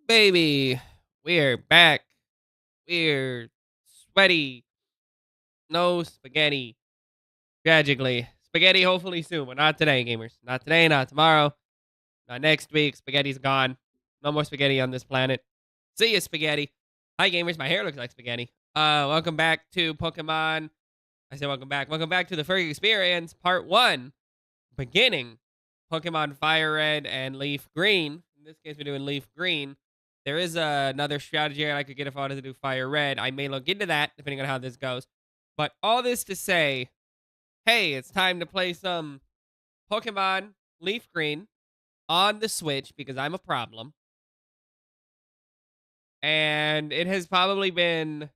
Baby, we're back. We're sweaty. No spaghetti. Tragically. Spaghetti hopefully soon, but not today, gamers. Not today, not tomorrow, not next week. Spaghetti's gone. No more spaghetti on this planet. See ya, spaghetti. Hi, gamers. My hair looks like spaghetti. Welcome back to Pokemon. I say welcome back. Welcome back to the Ferg Experience, Part 1. Beginning Pokemon Fire Red and Leaf Green. In this case, we're doing Leaf Green. There is another strategy I could get if I wanted to do Fire Red. I may look into that, depending on how this goes. But all this to say, hey, it's time to play some Pokemon Leaf Green on the Switch, because I'm a problem. And it has probably been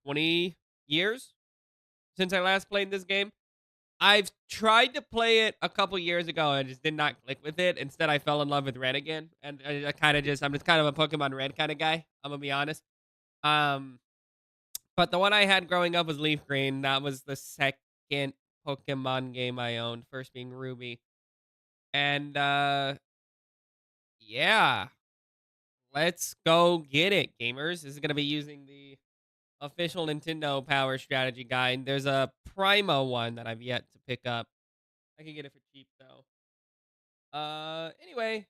20 years since I last played this game. I've tried to play it a couple years ago and just did not click with it. Instead, I fell in love with Red again. And I'm just kind of a Pokemon Red kind of guy. I'm going to be honest. But the one I had growing up was Leaf Green. That was the second Pokemon game I owned. First being Ruby. And, yeah. Let's go get it, gamers. This is going to be using the official Nintendo Power Strategy Guide. There's a Primo one that I've yet to pick up. I can get it for cheap, though. Anyway.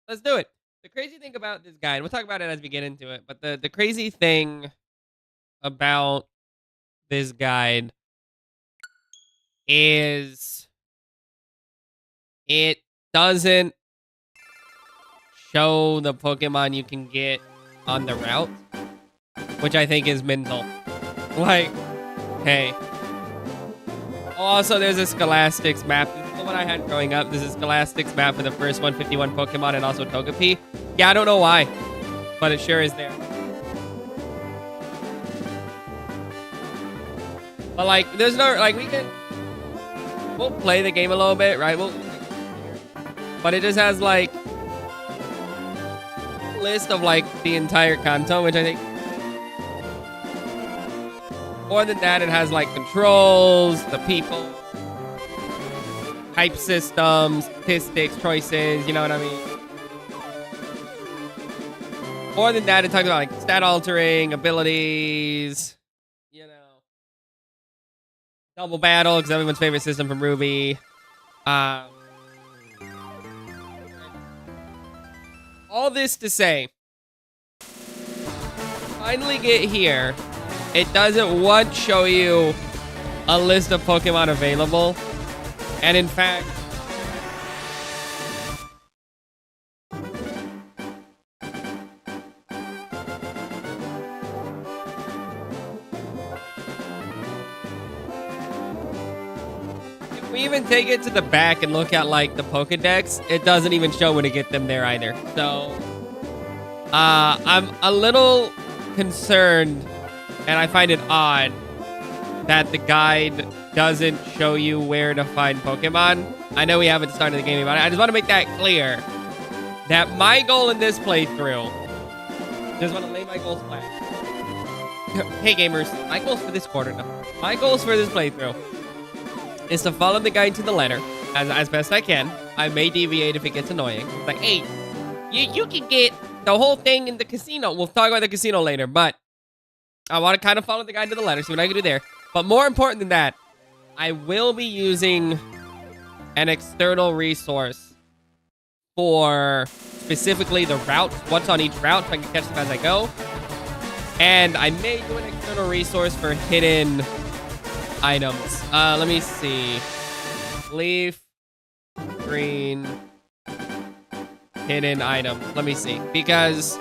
Let's do it. The crazy thing about this guide, we'll talk about it as we get into it, but the crazy thing about this guide is it doesn't show the Pokemon you can get on the route, which I think is mental. Like, hey. Also, there's a Scholastics map. This is the one I had growing up. This is Scholastics map for the first 151 Pokemon and also Togepi. Yeah, I don't know why, but it sure is there. But, like, there's no, like, we'll play the game a little bit, right? But it just has, like, a list of, like, the entire Kanto, which I think, more than that, it has, like, controls, the people, hype systems, statistics, choices, you know what I mean? More than that, it talks about, like, stat altering, abilities, you know, double battle, because everyone's favorite system from Ruby. All this to say, finally get here. It doesn't once show you a list of Pokemon available. And in fact, if we even take it to the back and look at, like, the Pokedex, it doesn't even show when to get them there either. So, I'm a little concerned, and I find it odd that the guide doesn't show you where to find Pokemon. I know we haven't started the game, but I just want to make that clear that my goal in this playthrough, just want to lay my goals flat. Hey gamers, my goals for this quarter, my goals for this playthrough is to follow the guide to the letter as best I can. I may deviate if it gets annoying. It's like, hey, you can get the whole thing in the casino. We'll talk about the casino later, but I want to kind of follow the guide to the letter, see what I can do there. But more important than that, I will be using an external resource for specifically the routes, what's on each route, so I can catch them as I go. And I may do an external resource for hidden items. Let me see. Leaf Green hidden items. Let me see. Because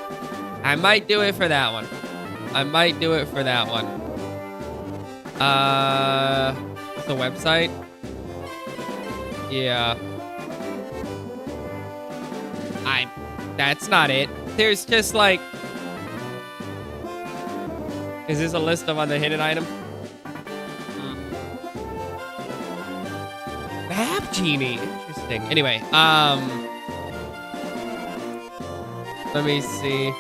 I might do it for that one. The website? Yeah. That's not it. There's just, like, is this a list of the hidden items? Map Genie. Interesting. Anyway, let me see.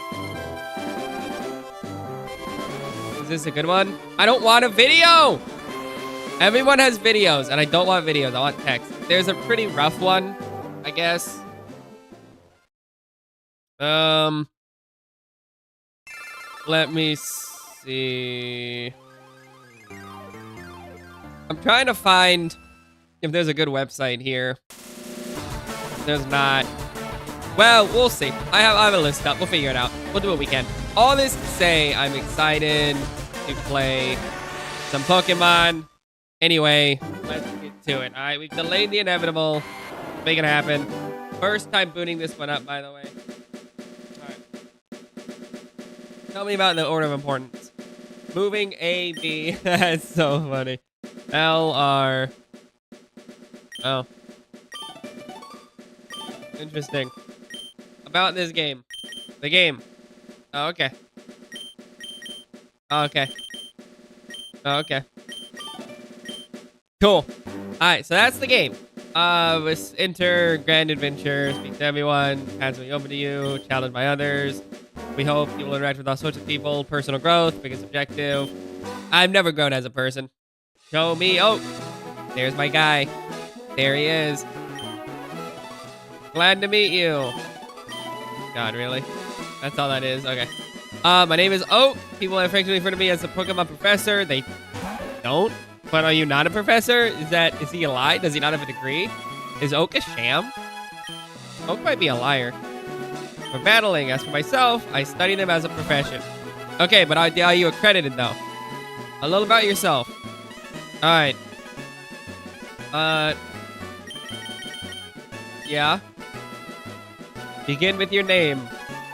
Is this a good one? I don't want a video! Everyone has videos, and I don't want videos. I want text. There's a pretty rough one, I guess. Let me see. I'm trying to find if there's a good website here. There's not. Well, we'll see. I have a list up. We'll figure it out. We'll do what we can. All this to say, I'm excited to play some Pokemon. Anyway, let's get to it. All right, we've delayed the inevitable. Make it happen. First time booting this one up, by the way. All right. Tell me about the order of importance. Moving A, B. That's so funny. L, R. Oh. Interesting. About this game. The game. Oh, okay. Oh, okay. Oh, okay. Cool. Alright, so that's the game. Let's enter Grand Adventure, speak to everyone, hands will be open to you, challenged by others. We hope you will interact with all sorts of people, personal growth, biggest objective. I've never grown as a person. Show me. Oh, there's my guy. There he is. Glad to meet you. God, really? That's all that is? Okay. My name is Oak. People have frequently referred to me as a Pokemon professor. They don't. But are you not a professor? Is he a lie? Does he not have a degree? Is Oak a sham? Oak might be a liar. For battling, as for myself, I study them as a profession. Okay, but are you accredited though? A little about yourself. Alright. Yeah. Begin with your name.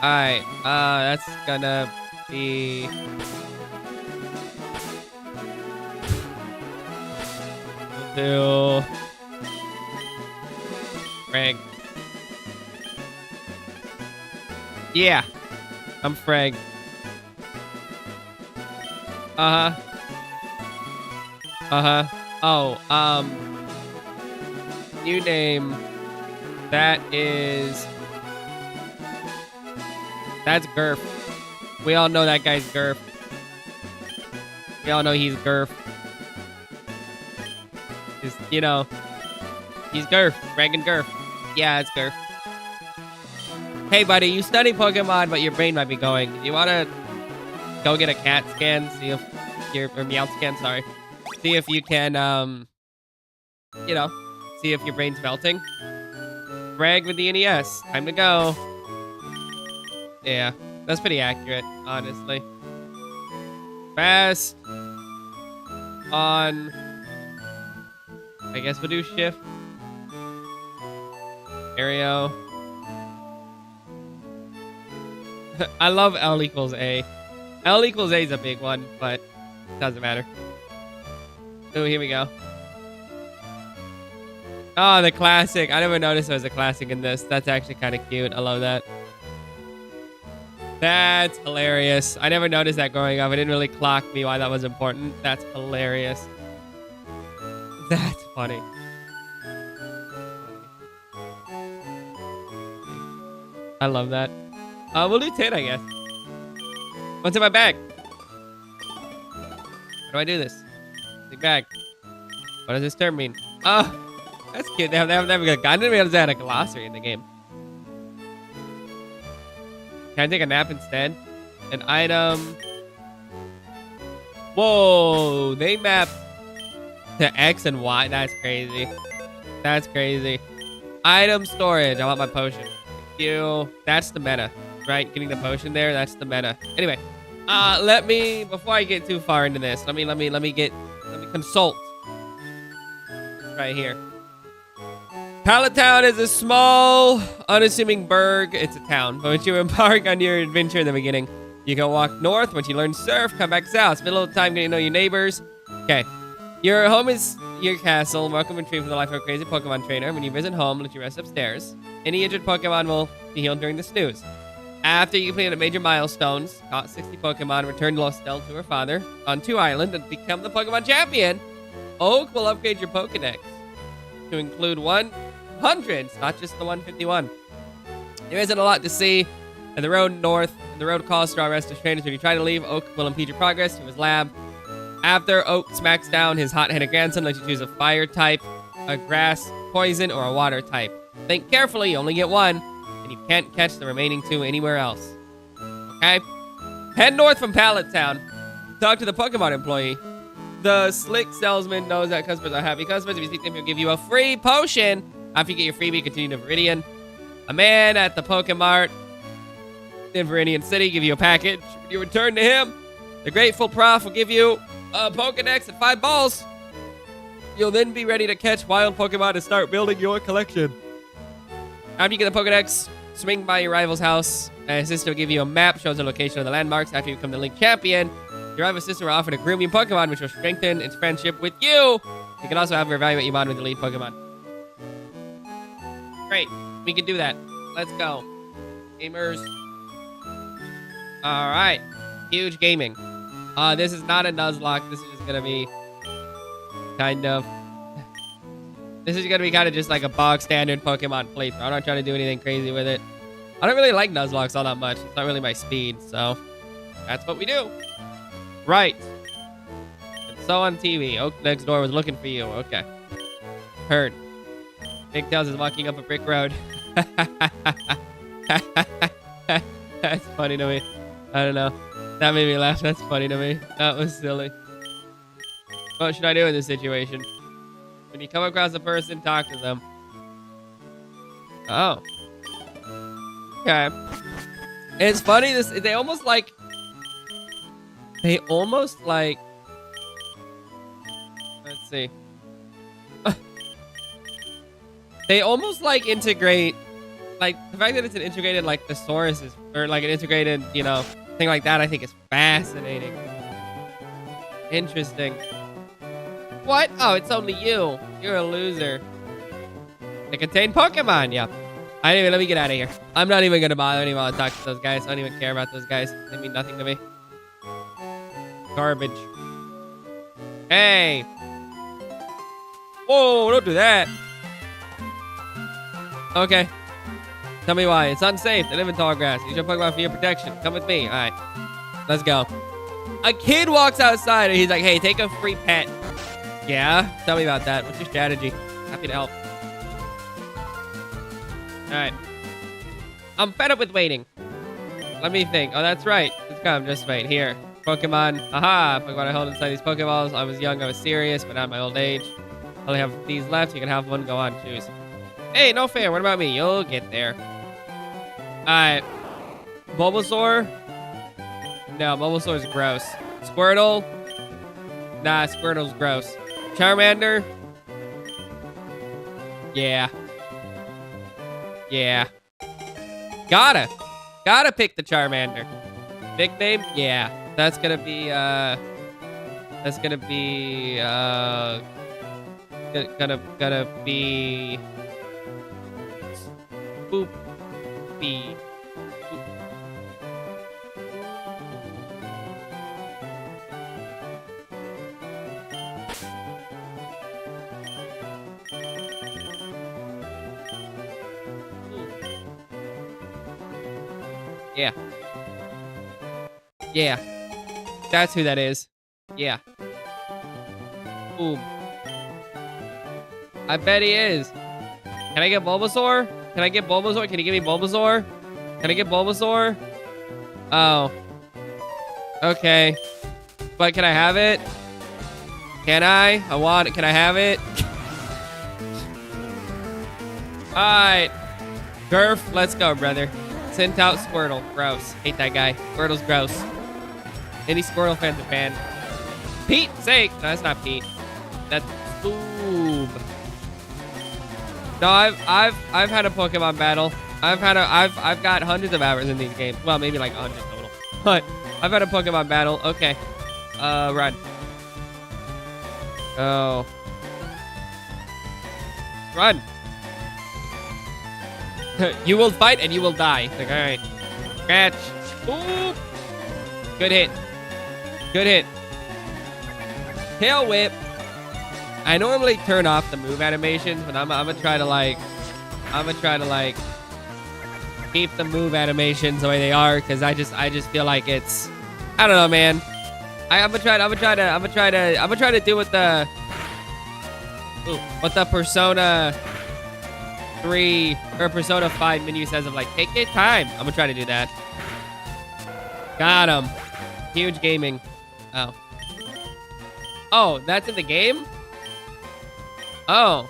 Alright, that's gonna be... to Ferg. Yeah, I'm Ferg. Oh, new name. That's Gurf. We all know that guy's Gurf. We all know he's Gurf. You know, he's Gurf. Dragon Gurf. Yeah, it's Gurf. Hey, buddy, you study Pokemon, but your brain might be going. Do you want to go get a cat scan? See if your... Or Meowth scan, sorry. See if you can, you know, see if your brain's melting. Brag with the NES. Time to go. Yeah, that's pretty accurate, honestly. Fast. On... I guess we'll do shift. Aereo. I love L equals A. L equals A is a big one, but it doesn't matter. Oh, here we go. Oh, the classic. I never noticed there was a classic in this. That's actually kind of cute. I love that. That's hilarious. I never noticed that growing up. It didn't really clock me why that was important. That's hilarious. That's funny. I love that. We'll do 10, I guess. What's in my bag? How do I do this? Big bag. What does this term mean? Oh, that's cute. They have a good. I didn't realize they had a glossary in the game. Can I take a nap instead? An item. Whoa, they mapped to X and Y. That's crazy. That's crazy. Item storage. I want my potion. Thank you. That's the meta, right? Getting the potion there. That's the meta. Anyway, before I get too far into this, let me consult. Right here. Pallet Town is a small, unassuming burg. It's a town. But once you embark on your adventure in the beginning, you can walk north. Once you learn surf, come back south. Spend a little time getting to know your neighbors. Okay. Your home is your castle. Welcome and treat for the life of a crazy Pokemon trainer. When you visit home, let you rest upstairs. Any injured Pokemon will be healed during the snooze. After you complete major milestones, caught 60 Pokemon, return to Lostel to her father on 2 Island and become the Pokemon champion. Oak will upgrade your Pokedex to include 100s, not just the 151. There isn't a lot to see. And the road north, and the road calls to our rest of trainers. When you try to leave, Oak will impede your progress to his lab. After Oak smacks down his hot-headed grandson, let you choose a fire type, a grass, poison, or a water type. Think carefully, you only get one. and you can't catch the remaining 2 anywhere else. Okay? Head north from Pallet Town. Talk to the Pokemon employee. The slick salesman knows that customers are happy customers. If you speak to him, he'll give you a free potion. After you get your freebie, continue to Viridian. A man at the Pokemart in Viridian City give you a package. When you return to him, the grateful prof will give you a Pokedex and 5 balls. You'll then be ready to catch wild Pokemon and start building your collection. After you get the Pokedex, swing by your rival's house. An assistant will give you a map, shows the location of the landmarks. After you become the Link champion, your rival assistant will offer to groom your Pokemon, which will strengthen its friendship with you. You can also have her evaluate your bond with the lead Pokemon. Great. We can do that. Let's go. Gamers. Alright. Huge gaming. This is not a Nuzlocke. This is just gonna be kind of... This is gonna be kind of just like a bog standard Pokemon playthrough. I'm not trying to do anything crazy with it. I don't really like Nuzlocke all that much. It's not really my speed, so that's what we do. Right. And so on TV. Oak next door was looking for you. Okay. Heard. Big Tails is walking up a brick road. That's funny to me. I don't know. That made me laugh. That's funny to me. That was silly. What should I do in this situation? When you come across a person, talk to them. Oh. Okay. It's funny. They almost like... Let's see. They almost like integrate, like the fact that it's an integrated like thesaurus is, or like an integrated, you know, thing like that. I think is fascinating. Interesting. What? Oh, it's only you. You're a loser. They contain Pokemon. Yeah. Anyway, let me get out of here. I'm not even gonna bother anyone to talk to those guys. I don't even care about those guys. They mean nothing to me. Garbage. Hey. Whoa! Don't do that. Okay. Tell me why. It's unsafe. They live in tall grass. Use your Pokemon for your protection. Come with me. All right. Let's go. A kid walks outside and he's like, hey, take a free pet. Yeah? Tell me about that. What's your strategy? Happy to help. All right. I'm fed up with waiting. Let me think. Oh, that's right. Just come. Just wait. Here. Pokemon. Aha. Pokemon I hold inside these Pokeballs. I was young. I was serious. But now at my old age. I only have these left. You can have one. Go on. Choose. Hey, no fair. What about me? You'll get there. Alright. Bulbasaur? No, Bulbasaur's gross. Squirtle? Nah, Squirtle's gross. Charmander? Yeah. Yeah. Gotta pick the Charmander. Nickname? Yeah. That's gonna be, gonna be... Boop. Boop. Yeah. Yeah. That's who that is. Yeah. Boom. I bet he is. Can I get Bulbasaur? Can I get Bulbasaur? Can you give me Bulbasaur? Can I get Bulbasaur? Oh. Okay. But can I have it? Can I? I want it. Can I have it? Alright. Gurf, let's go, brother. Sent out Squirtle. Gross. Hate that guy. Squirtle's gross. Any Squirtle fans are banned. Pete, sake. No, that's not Pete. That's Boob. No, I've had a Pokemon battle. I've got hundreds of hours in these games. Well, maybe like 100 total. But I've had a Pokemon battle. Okay. Run. Oh. Run. You will fight and you will die. Like, all right. Scratch. Ooh. Good hit. Good hit. Tail whip. I normally turn off the move animations, but I'm gonna try to like keep the move animations the way they are, because I just feel like it's, I don't know, man. I'm gonna try to do what the Persona 3 or Persona 5 menu says of like, take your time. I'm gonna try to do that. Got him. Huge gaming. Oh. Oh, that's in the game? Oh.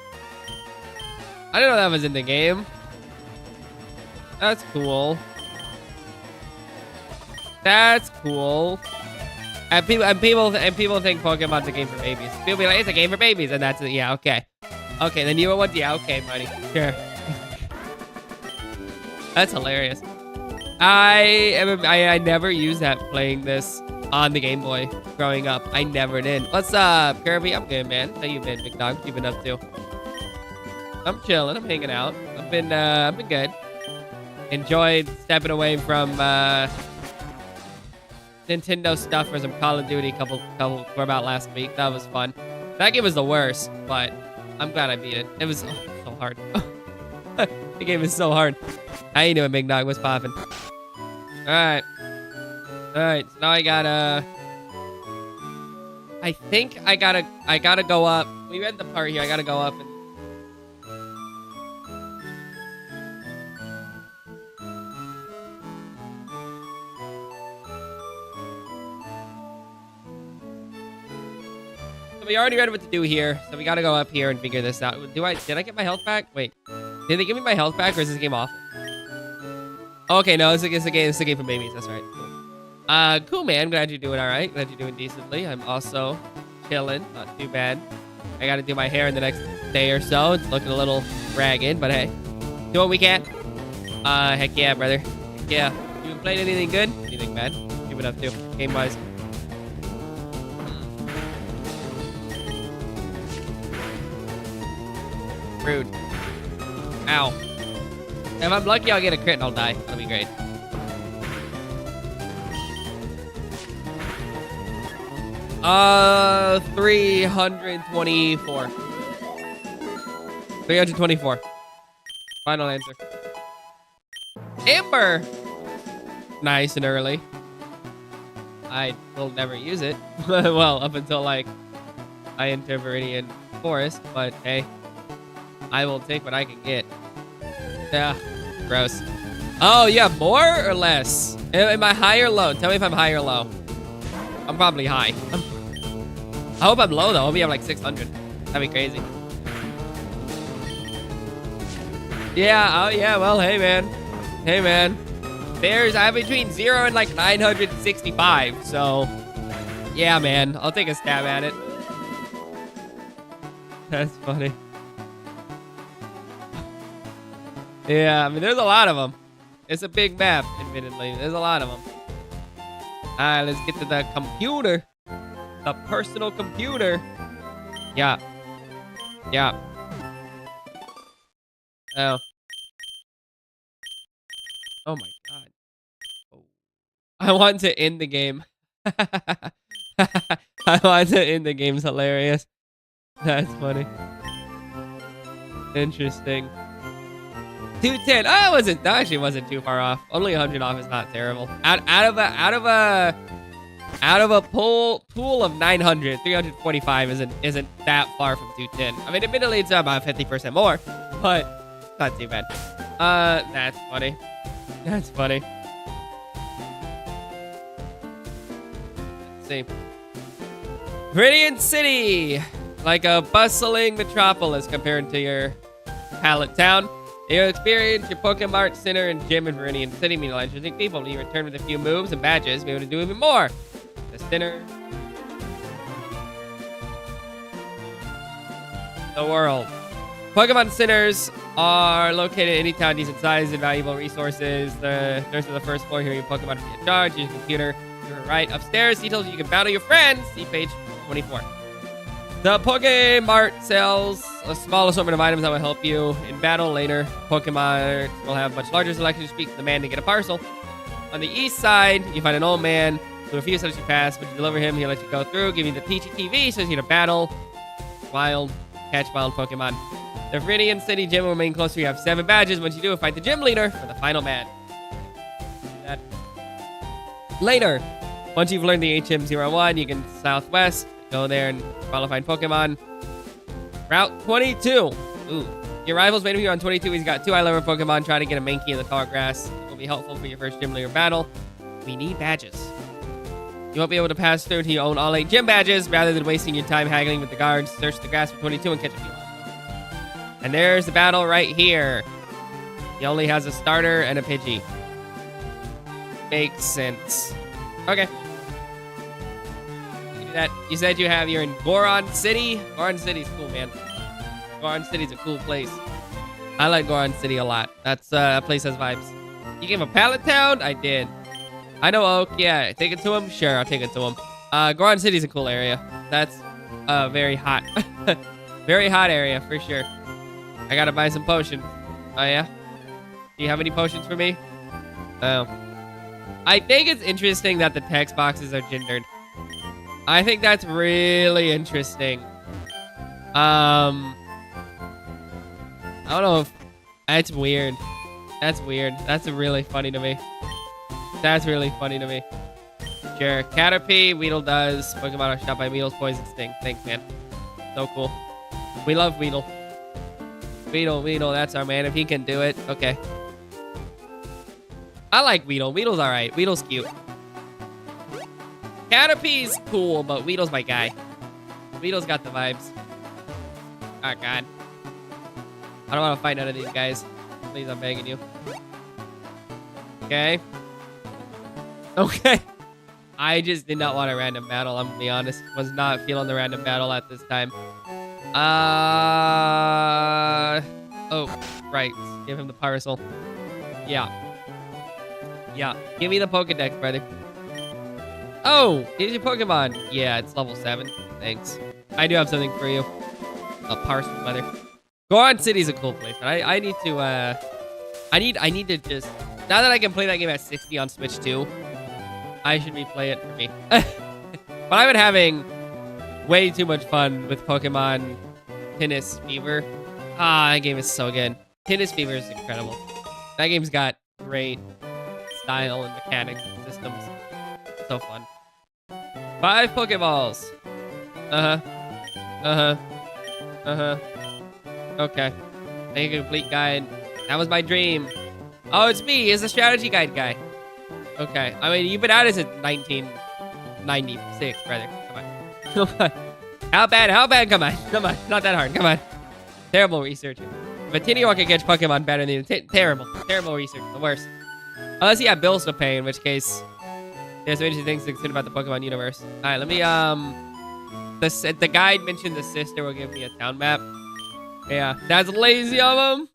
I didn't know that was in the game. That's cool. That's cool. And people think Pokemon's a game for babies. People be like, it's a game for babies, and that's it. Yeah, okay. Okay, the newer ones, yeah, okay, buddy. Sure. That's hilarious. I never used that playing this on the Game Boy growing up. I never did. What's up, Kirby? I'm good, man. How you been, big dog? What you been up to? I'm chilling. I'm hanging out. I've been good. Enjoyed stepping away from Nintendo stuff for some Call of Duty couple for about last week. That was fun. That game was the worst, but I'm glad I beat it. It was so hard. The game is so hard. How you doing, big dog? What's poppin'? Alright. Alright, so now I gotta... I think I gotta go up. We read the part here. I gotta go up and... So we already read what to do here, so we gotta go up here and figure this out. Did I get my health back? Wait. Did they give me my health back, or is this game awful? Okay, no, it's a game for babies. That's right. Cool. Cool, man. Glad you're doing all right. Glad you're doing decently. I'm also chilling. Not too bad. I got to do my hair in the next day or so. It's looking a little ragged, but hey, do what we can. Heck yeah, brother. Heck yeah. You been playing anything good? Anything bad? What you been up to, game-wise? Rude. Ow. If I'm lucky, I'll get a crit and I'll die. That'll be great. Uh, 324. 324. Final answer. Amber! Nice and early. I will never use it. Well, up until, like, I enter Viridian Forest, but hey, I will take what I can get. Yeah, gross. Oh, yeah, more or less? Am I high or low? Tell me if I'm high or low. I'm probably high. I hope I'm low, though. I hope you have like 600. That'd be crazy. Yeah, oh, yeah, well, hey, man. Hey, man. I have between 0 and like 965, so... Yeah, man. I'll take a stab at it. That's funny. Yeah, I mean, there's a lot of them. It's a big map, admittedly. There's a lot of them. All right, let's get to the computer. The personal computer. Yeah. Yeah. Oh. Oh, my God. Oh. I want to end the game. I want to end the game. It's hilarious. That's funny. Interesting. 210. Oh, that actually wasn't too far off. Only 100 off is not terrible. Out of a pool of 900, 345 isn't that far from 210. I mean, admittedly, it's about 50% more, but not too bad. That's funny. That's funny. Let's see. Viridian City, like a bustling metropolis compared to your pallet town. You'll experience your Pokemon Center and Gym in Viridian City. Meet a lot of interesting people. You return with a few moves and badges. Be able to do even more. The center. The world. Pokemon Centers are located in any town decent size and valuable resources. The nurse on the first floor here, your Pokemon free of charge. Use your computer. You're right upstairs. Details you can battle your friends. See page 24. The Pokemart sells a small assortment of items that will help you in battle later. Pokemart will have a much larger selection. You speak to the man to get a parcel. On the east side, you find an old man who refuses to let you pass, but you deliver him, he'll let you go through, give you the PGTV, so you to battle catch wild Pokemon. The Viridian City Gym will remain closed, so you have 7 badges. Once you do, fight the gym leader for the final man. That. Later, once you've learned the HM01, you can southwest. Go there and find Pokemon. Route 22. Ooh, Your rival's waiting for you on 22. He's got 2 high-level Pokemon. Try to get a Mankey in the tall grass. It will be helpful for your first gym leader battle. We need badges. You won't be able to pass through until you own all 8 gym badges. Rather than wasting your time haggling with the guards, search the grass for 22 and catch a few. And there's the battle right here. He only has a starter and a Pidgey. Makes sense. Okay. You can do that. You said you're in Goron City. Goron City's cool, man. Goron City's a cool place. I like Goron City a lot. That place has vibes. You gave him a Pallet Town? I did. I know Oak. Yeah, take it to him? Sure, I'll take it to him. Goron City's a cool area. That's very hot. Very hot area, for sure. I gotta buy some potions. Oh, yeah? Do you have any potions for me? Oh. I think it's interesting that the text boxes are gendered. I think that's really interesting. I don't know if... That's weird. That's weird. That's really funny to me. That's really funny to me. Sure. Caterpie, Weedle does. Pokemon are shot by Weedle's Poison Sting. Thanks, man. So cool. We love Weedle. Weedle, that's our man. If he can do it, okay. I like Weedle. Weedle's alright. Weedle's cute. Caterpie's cool, but Weedle's my guy. Weedle's got the vibes. Oh, God. I don't want to fight none of these guys. Please, I'm begging you. Okay. Okay. I just did not want a random battle, I'm gonna be honest. Was not feeling the random battle at this time. Oh, right. Give him the parcel. Yeah. Yeah. Give me the Pokedex, brother. Oh, here's your Pokemon. Yeah, it's level 7. Thanks. I do have something for you. A parcel, brother. Goron City's a cool place, but I need to, I need to just... Now that I can play that game at 60 on Switch 2, I should replay it for me. But I've been having way too much fun with Pokemon Tennis Fever. Ah, that game is so good. Tennis Fever is incredible. That game's got great style and mechanics and systems. So fun. 5 Pokeballs. Okay. Make a complete guide. That was my dream. Oh, it's me. It's the strategy guide guy. Okay. I mean, you've been at it since 1996, brother. Come on. Come on. How bad? How bad? Come on. Come on. Not that hard. Come on. Terrible research. If a Tinny can catch Pokemon better than you, terrible. Terrible research. The worst. Unless you have bills to pay, in which case, there's some interesting things to consider about the Pokemon universe. All right, let me, the guide mentioned the sister will give me a town map. Yeah, that's lazy of him.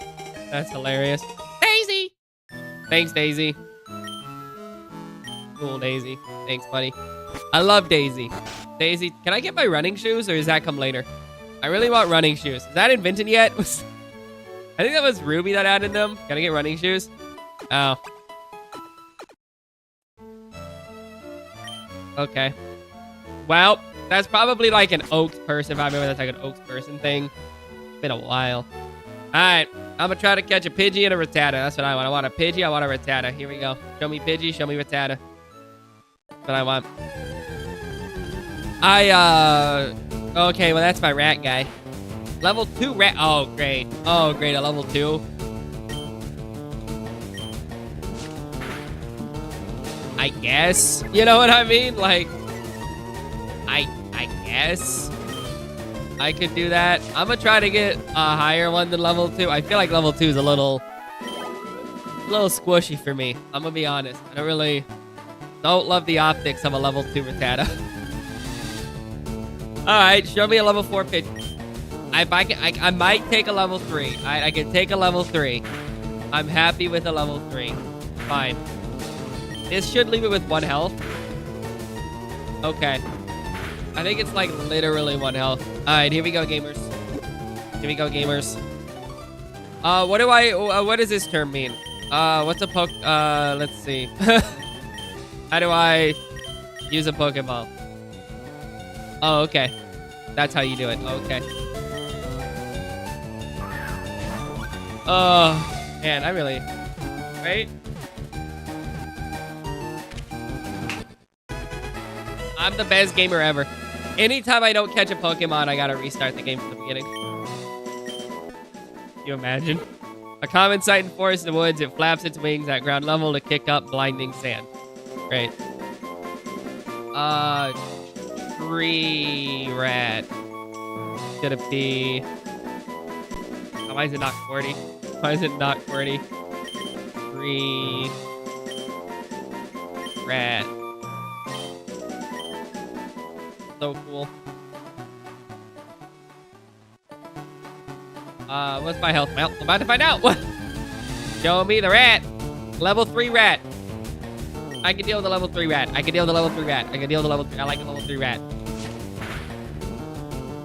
That's hilarious. Daisy! Thanks, Daisy. Cool, Daisy. Thanks, buddy. I love Daisy. Daisy, can I get my running shoes, or does that come later? I really want running shoes. Is that invented yet? I think that was Ruby that added them. Can I get running shoes? Oh. Okay. Well, that's probably like an Oaks person. If I remember, that's like an Oaks person thing. It's been a while. All right. I'm going to try to catch a Pidgey and a Rattata. That's what I want. I want a Pidgey. I want a Rattata. Here we go. Show me Pidgey. Show me Rattata. That's what I want. Okay, well, that's my rat guy. Level 2 rat. Oh, great. Oh, great. A level 2. I guess. You know what I mean? Like, I guess I could do that. I'm gonna try to get a higher one than level 2. I feel like level 2 is a little squishy for me. I'm gonna be honest. I don't love the optics of a level 2 Rattata. All right, show me a level 4 pitch. I might take a level 3. I can take a level 3. I'm happy with a level 3. Fine. This should leave it with 1 health. Okay. I think it's like literally 1 health. All right, here we go, gamers. Here we go, gamers. What does this term mean? What's a let's see. How do I use a Pokeball? Oh, okay. That's how you do it. Okay. Oh, man, right? I'm the best gamer ever. Anytime I don't catch a Pokemon, I gotta restart the game from the beginning. you imagine? A common sight in forests and woods, it flaps its wings at ground level to kick up blinding sand. Great. Tree rat. It's gonna be... Oh, why is it not QWERTY? Why is it not QWERTY? Tree rat. So cool. What's my health? Well, I'm about to find out. Show me the rat. Level 3 rat. I can deal with the level 3 rat. I can deal with the level 3 rat. I can deal with the level 3. I like the level 3 rat.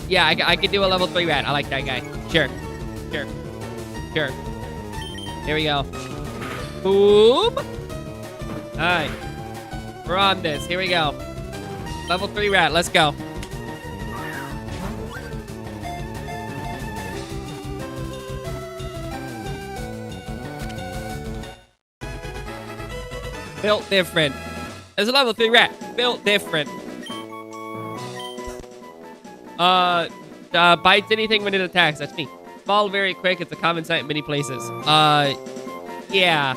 Yeah, I can do a level 3 rat. I like that guy. Sure. Sure. Sure. Here we go. Boom. Alright. We're on this. Here we go. Level 3 rat. Let's go. Built different. There's a level 3 rat. Built different. Bites anything when it attacks. That's me. Small, very quick. It's a common sight in many places. Yeah.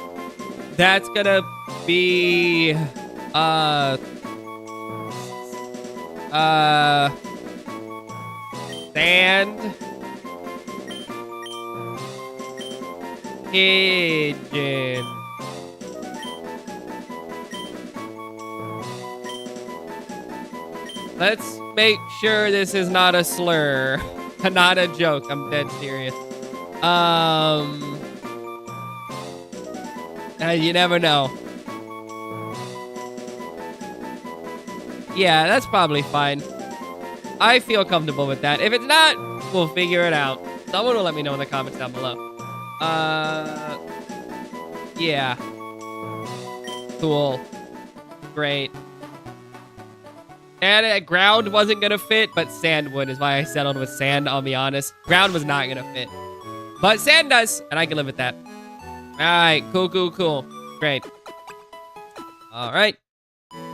That's gonna be... Sand. Pigeon. Let's make sure this is not a slur. Not a joke. I'm dead serious. You never know. Yeah, that's probably fine. I feel comfortable with that. If it's not, we'll figure it out. Someone will let me know in the comments down below. Yeah. Cool. Great. And ground wasn't gonna fit, but sand would, is why I settled with sand, I'll be honest. Ground was not gonna fit. But sand does, and I can live with that. Alright, cool, cool, cool. Great. Alright.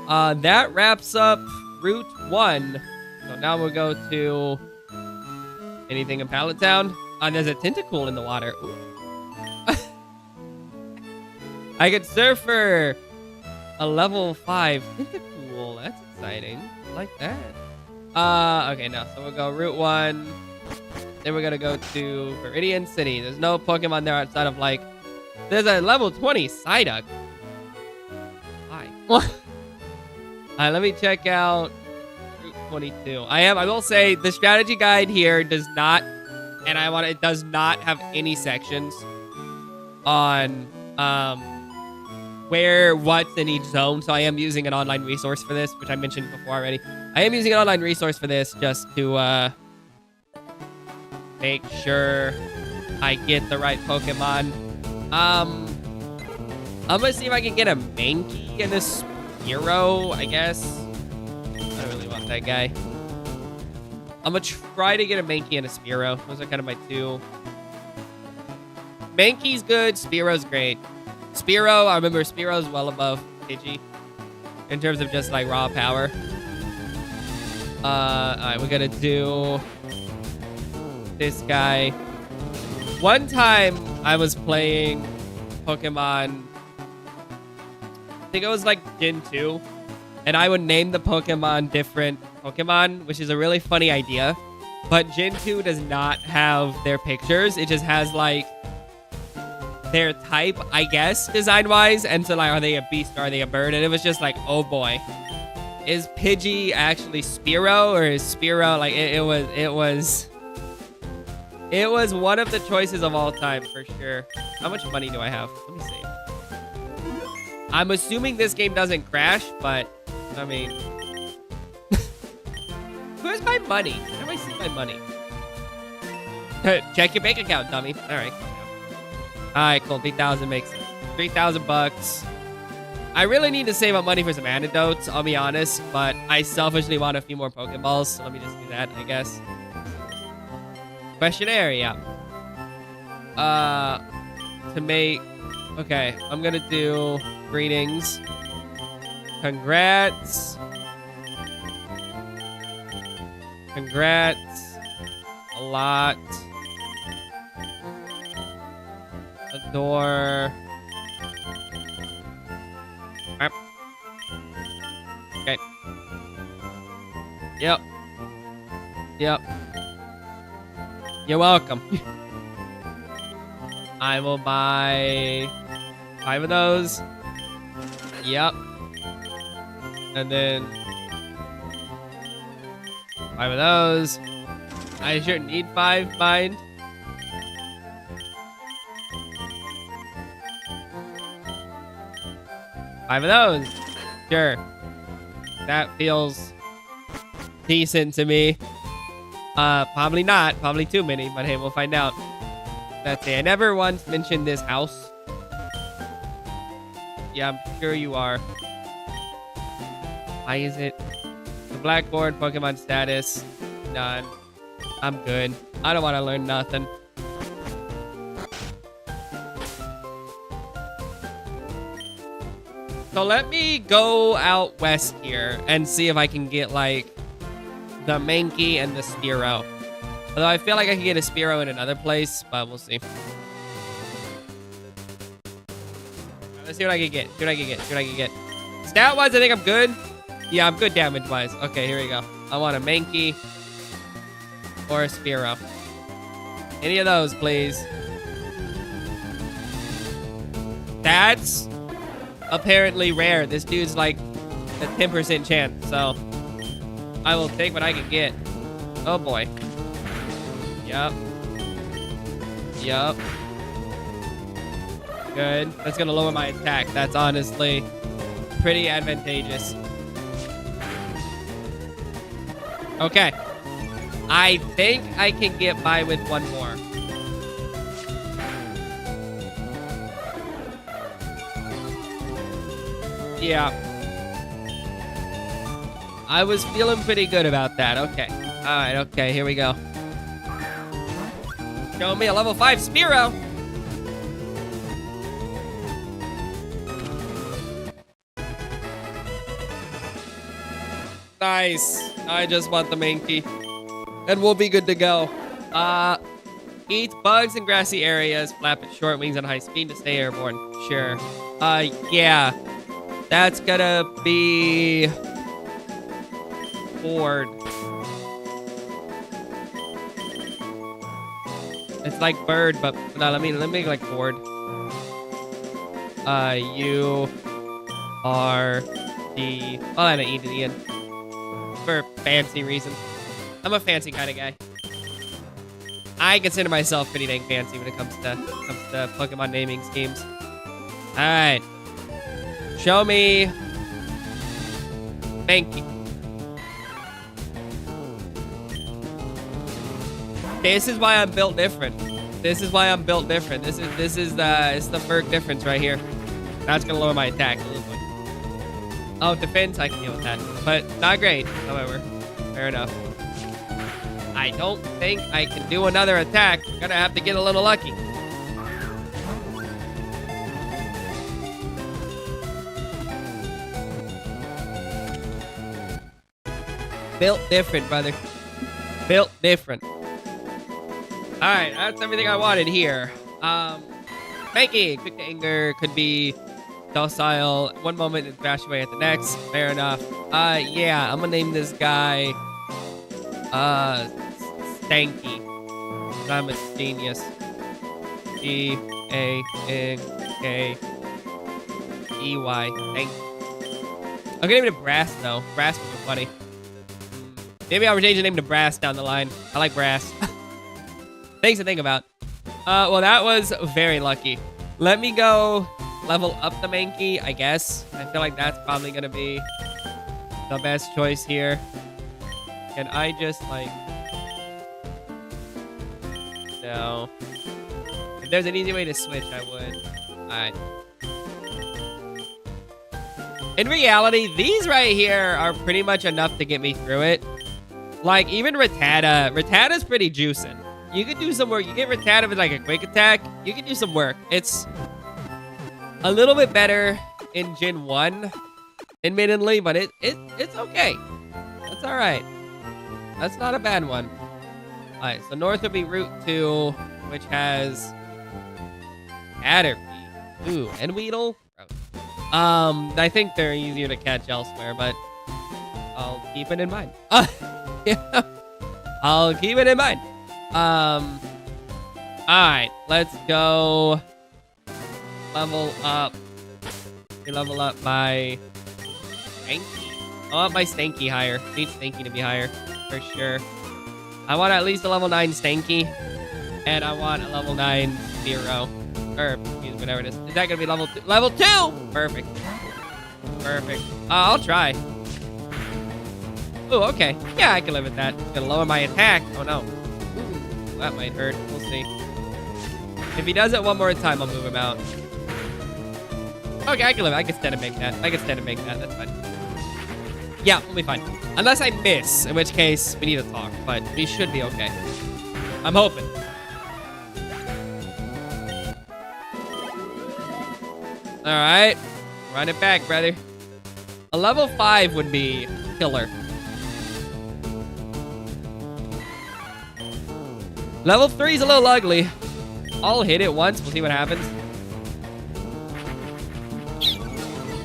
That wraps up Route 1. So now we'll go to... anything in Pallet Town? There's a Tentacool in the water. I could surf for a level 5 Tentacool. That's exciting. I like that. Okay, no. So we'll go Route 1. Then we're gonna go to Viridian City. There's no Pokemon there outside of, like... There's a level 20 Psyduck. Why? Alright, let me check out Route 22. I will say, the strategy guide here does not... And it does not have any sections on, what's in each zone. So I am using an online resource for this, which I mentioned before already. I am using an online resource for this just to make sure I get the right Pokemon. I'm gonna see if I can get a Mankey and a Spearow, I guess. I don't really want that guy. I'm gonna try to get a Mankey and a Spearow. Those are kind of my two. Mankey's good, Spearow's great. Spearow, I remember Spearow's well above Pidgey in terms of just like raw power. Alright, we're gonna do this guy. One time I was playing Pokemon, I think it was like Gen 2, and I would name the Pokemon different Pokemon, which is a really funny idea. But Gen 2 does not have their pictures. It just has like their type, I guess, design-wise. And so, like, are they a beast or are they a bird? And it was just like, oh boy, is Pidgey actually Spearow, or is Spearow like it was one of the choices of all time for sure. How much money do I have? Let me see. I'm assuming this game doesn't crash, but I mean, where's my money? Where do I see my money? Check your bank account, dummy. All right. All right, cool. 3,000 makes it. 3,000 bucks. I really need to save up money for some antidotes, I'll be honest, but I selfishly want a few more Pokeballs, so let me just do that, I guess. Questionnaire, yeah. To make... Okay, I'm gonna do greetings. Congrats. Congrats. A lot. Door. Alright. Okay. Yep. Yep. You're welcome. I will buy 5 of those. Yep. And then 5 of those. I sure need 5, mind. Five of those. Sure. That feels decent to me. Probably not. Probably too many, but hey, we'll find out. Let's see. I never once mentioned this house. Yeah, I'm sure you are. Why is it? The blackboard, Pokemon status. None. I'm good. I don't want to learn nothing. So let me go out west here and see if I can get, like, the Mankey and the Spearow. Although I feel like I can get a Spearow in another place, but we'll see. Let's see what I can get. See what I can get. See what I can get. Stat-wise, I think I'm good. Yeah, I'm good damage-wise. Okay, here we go. I want a Mankey or a Spearow. Any of those, please. That's apparently rare. This dude's like a 10% chance, so I will take what I can get. Oh boy. Yup. Yup. Good. That's gonna lower my attack. That's honestly pretty advantageous. Okay. I think I can get by with one more. Yeah. I was feeling pretty good about that. Okay. Alright, okay, here we go. Show me a level 5 Spearow. Nice. I just want the Mankey. And we'll be good to go. Eats bugs in grassy areas, flap its short wings on high speed to stay airborne. Sure. Yeah. That's gonna be Ford. It's like bird, but no, let me make like Ford. You are the I'm gonna eat it again. For fancy reasons. I'm a fancy kind of guy. I consider myself pretty dang fancy when it comes to Pokemon naming schemes. Alright. Show me Mankey. This is why I'm built different. This is why I'm built different. This is the Ferg difference right here. That's gonna lower my attack a little bit. Oh, defense, I can deal with that. But not great, however. Fair enough. I don't think I can do another attack. Gonna have to get a little lucky. Built different, brother. Built different. Alright, that's everything I wanted here. Mankey, quick to anger, could be docile one moment and thrash away at the next. Fair enough. Yeah, I'm gonna name this guy Stanky. I'm a genius. G-A-N-K-E-Y. Stanky. I'm gonna name it Brass though. Brass would be funny. Maybe I'll change the name to Brass down the line. I like Brass. Things to think about. Well, that was very lucky. Let me go level up the Mankey, I guess. I feel like that's probably gonna be the best choice here. Can I just, like... No. If there's an easy way to switch, I would. Alright. In reality, these right here are pretty much enough to get me through it. Like, even Rattata. Rattata's pretty juicing. You could do some work. You get Rattata with, like, a quick attack. You can do some work. It's a little bit better in Gen 1, admittedly, but it's okay. That's alright. That's not a bad one. Alright, so north would be Route 2, which has Caterpie. Ooh, and Weedle. I think they're easier to catch elsewhere, but I'll keep it in mind. Yeah, I'll keep it in mind. All right, let's go level up. Level up my Stanky. I want my Stanky higher. I need Stanky to be higher for sure. I want at least a level 9 Stanky, and I want a level 9 Zero. Or, whatever it is. Is that gonna be level 2? Level 2! Perfect. Perfect. I'll try. Ooh, okay. Yeah, I can live with that. It's gonna lower my attack. Oh, no. Ooh, that might hurt. We'll see. If he does it one more time, I'll move him out. Okay, I can live. I can stand and make that. I can stand and make that. That's fine. Yeah, we'll be fine. Unless I miss, in which case we need to talk. But we should be okay. I'm hoping. All right. Run it back, brother. A level 5 would be killer. Level 3 is a little ugly. I'll hit it once. We'll see what happens.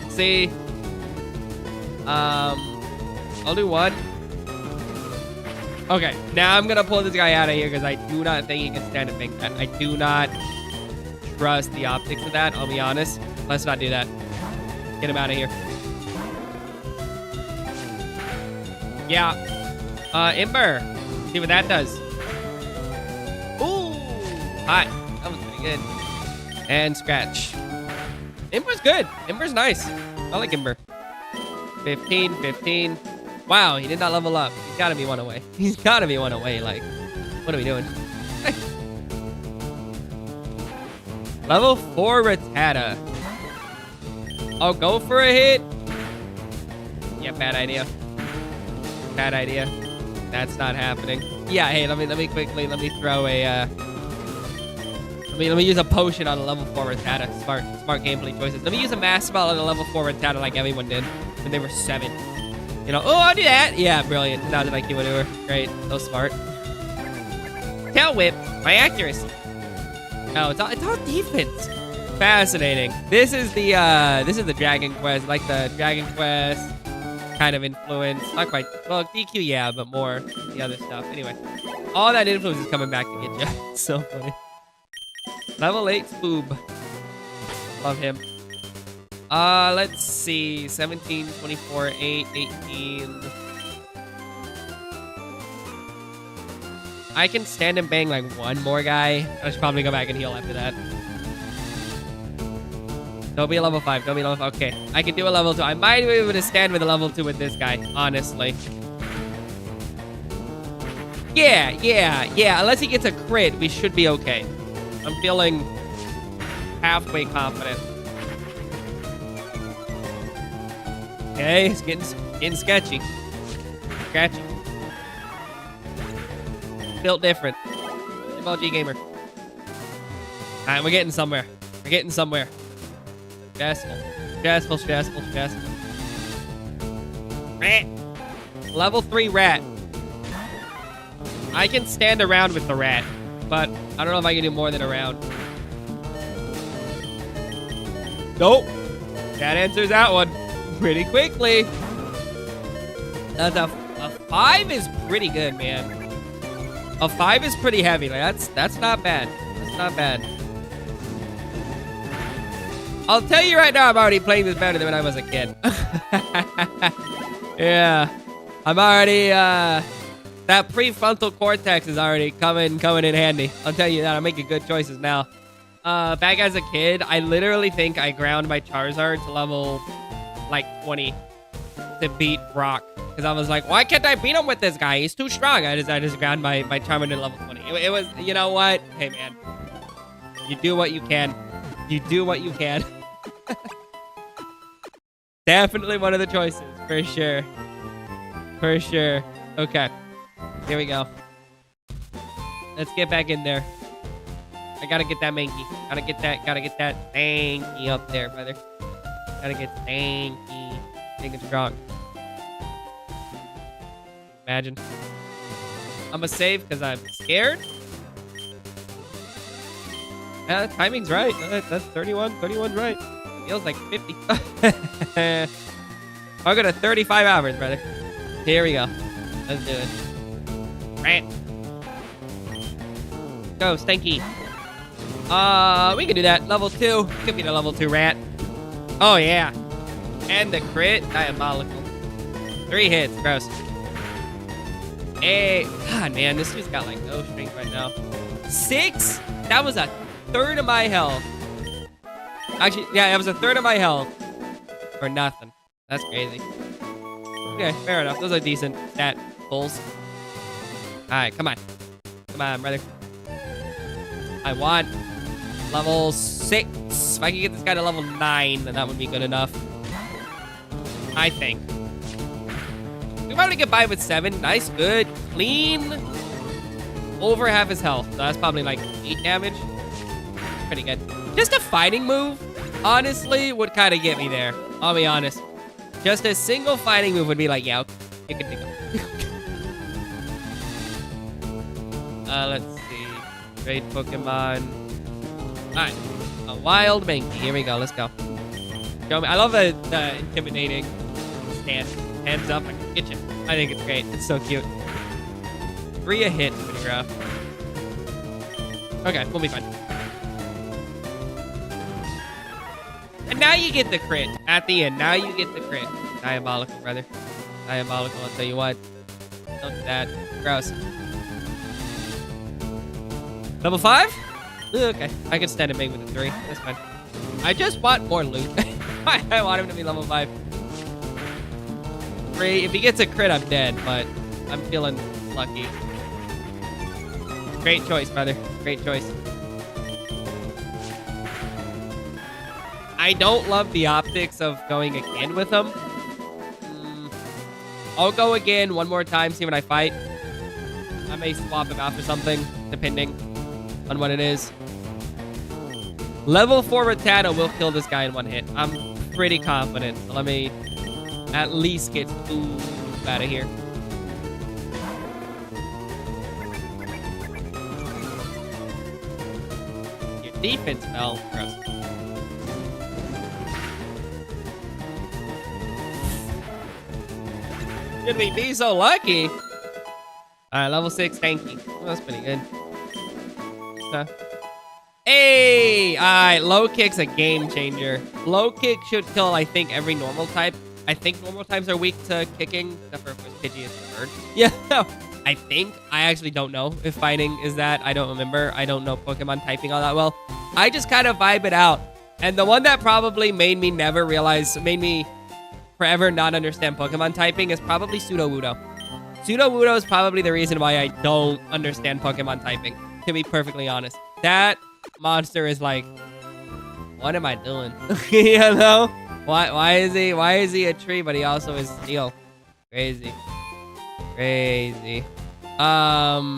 See. I'll do one. Okay, now I'm gonna pull this guy out of here because I do not think he can stand and make that. I do not trust the optics of that, I'll be honest. Let's not do that. Get him out of here. Yeah. Ember. See what that does. Ooh. Hot. That was pretty good. And scratch. Ember's good. Ember's nice. I like Ember. 15, 15. Wow, he did not level up. He's got to be one away. He's got to be one away. Like, what are we doing? Level 4 Rattata. I'll go for a hit. Yeah, bad idea. Bad idea. That's not happening. Yeah, hey, let me quickly, let me throw a, let me use a potion on a level 4 Rattata. Smart gameplay choices. Let me use a mass spell on a level 4 Rattata like everyone did when they were 7. You know, oh, I'll do that. Yeah, brilliant. Now that I can maneuver. Great. So smart. Tail whip. My accuracy. Oh, it's all defense. Fascinating. This is the Dragon Quest, like the Dragon Quest kind of influence. Not quite. Well, DQ, yeah, but more the other stuff. Anyway, all that influence is coming back to get you. It's so funny. Level 8 Spoob. Love him. Let's see. 17, 24, 8, 18. I can stand and bang like one more guy. I should probably go back and heal after that. Don't be a level 5. Don't be a level 5. Okay. I can do a level 2. I might be able to stand with a level 2 with this guy, honestly. Yeah. Unless he gets a crit, we should be okay. I'm feeling halfway confident. Okay, it's getting sketchy. Scratchy. Built different. MLG gamer. Alright, we're getting somewhere. We're getting somewhere. Stressful. Rat. Level 3 rat. I can stand around with the rat, but I don't know if I can do more than around. Nope. That answers that one pretty quickly. A 5 is pretty good, man. A 5 is pretty heavy. Like that's not bad. That's not bad. I'll tell you right now, I'm already playing this better than when I was a kid. Yeah. I'm already, that prefrontal cortex is already coming in handy. I'll tell you that. I'm making good choices now. Back as a kid, I literally think I ground my Charizard to level, like, 20 to beat Brock. Because I was like, why can't I beat him with this guy? He's too strong. I just ground my Charmander to level 20. It was, you know what? Hey, man. You do what you can. You do what you can. Definitely one of the choices, for sure. For sure. Okay. Here we go. Let's get back in there. I gotta get that Mankey. Gotta get that Stanky up there, brother. Gotta get Stanky. Big and strong. Imagine. I'm gonna save because I'm scared. Timing's right. That's 31. 31's right. Feels like 50. I'll go to 35 hours, brother. Here we go. Let's do it. Rat. Go, Stanky. We can do that. Level 2. Could be the level 2 rat. Oh, yeah. And the crit. Diabolical. 3 hits. Gross. Hey. God, man. This dude's got, like, no strength right now. 6? That was a third of my health. Actually, yeah, that was a third of my health. For nothing. That's crazy. Okay, fair enough. Those are decent stat pulls. Alright, come on. Come on, brother. I want level 6. If I can get this guy to level 9, then that would be good enough. I think. We probably get by with 7. Nice, good, clean. Over half his health. So that's probably like 8 damage. Pretty good. Just a fighting move, honestly, would kind of get me there. I'll be honest. Just a single fighting move would be like, yeah, okay, you can pick up. Let's see. Trade Pokemon. Alright. A wild Mankey. Here we go. Let's go. Show me. I love the intimidating stance. Hands up. I can get you. I think it's great. It's so cute. 3 a hit. Pretty rough. Okay. We'll be fine. And now you get the crit at the end. Now you get the crit. Diabolical, brother. Diabolical. I'll tell you what. Don't do that. Gross. Level 5? Okay. I can stand and make with a 3. That's fine. I just want more loot. I want him to be level 5. 3. If he gets a crit, I'm dead, but I'm feeling lucky. Great choice, brother. Great choice. I don't love the optics of going again with him. I'll go again one more time, see when I fight. I may swap him out for something, depending on what it is. Level 4 Rattata will kill this guy in 1 hit. I'm pretty confident. So let me at least get food out of here. Your defense fell. Gross. Should we be so lucky? Alright, level 6 Tanky. Oh, that's pretty good. Hey! Alright, low kick's a game changer. Low kick should kill, I think, every normal type. I think normal types are weak to kicking, except for Pidgey is the bird. Yeah, no. I think. I actually don't know if fighting is that. I don't remember. I don't know Pokemon typing all that well. I just kind of vibe it out. And the one that probably made me never realize, made me forever not understand Pokemon typing is probably Sudowoodo. Sudowoodo is probably the reason why I don't understand Pokemon typing, to be perfectly honest. That monster is like, what am I doing? You know? Why is he a tree, but he also is steel? Crazy. Crazy. Alright,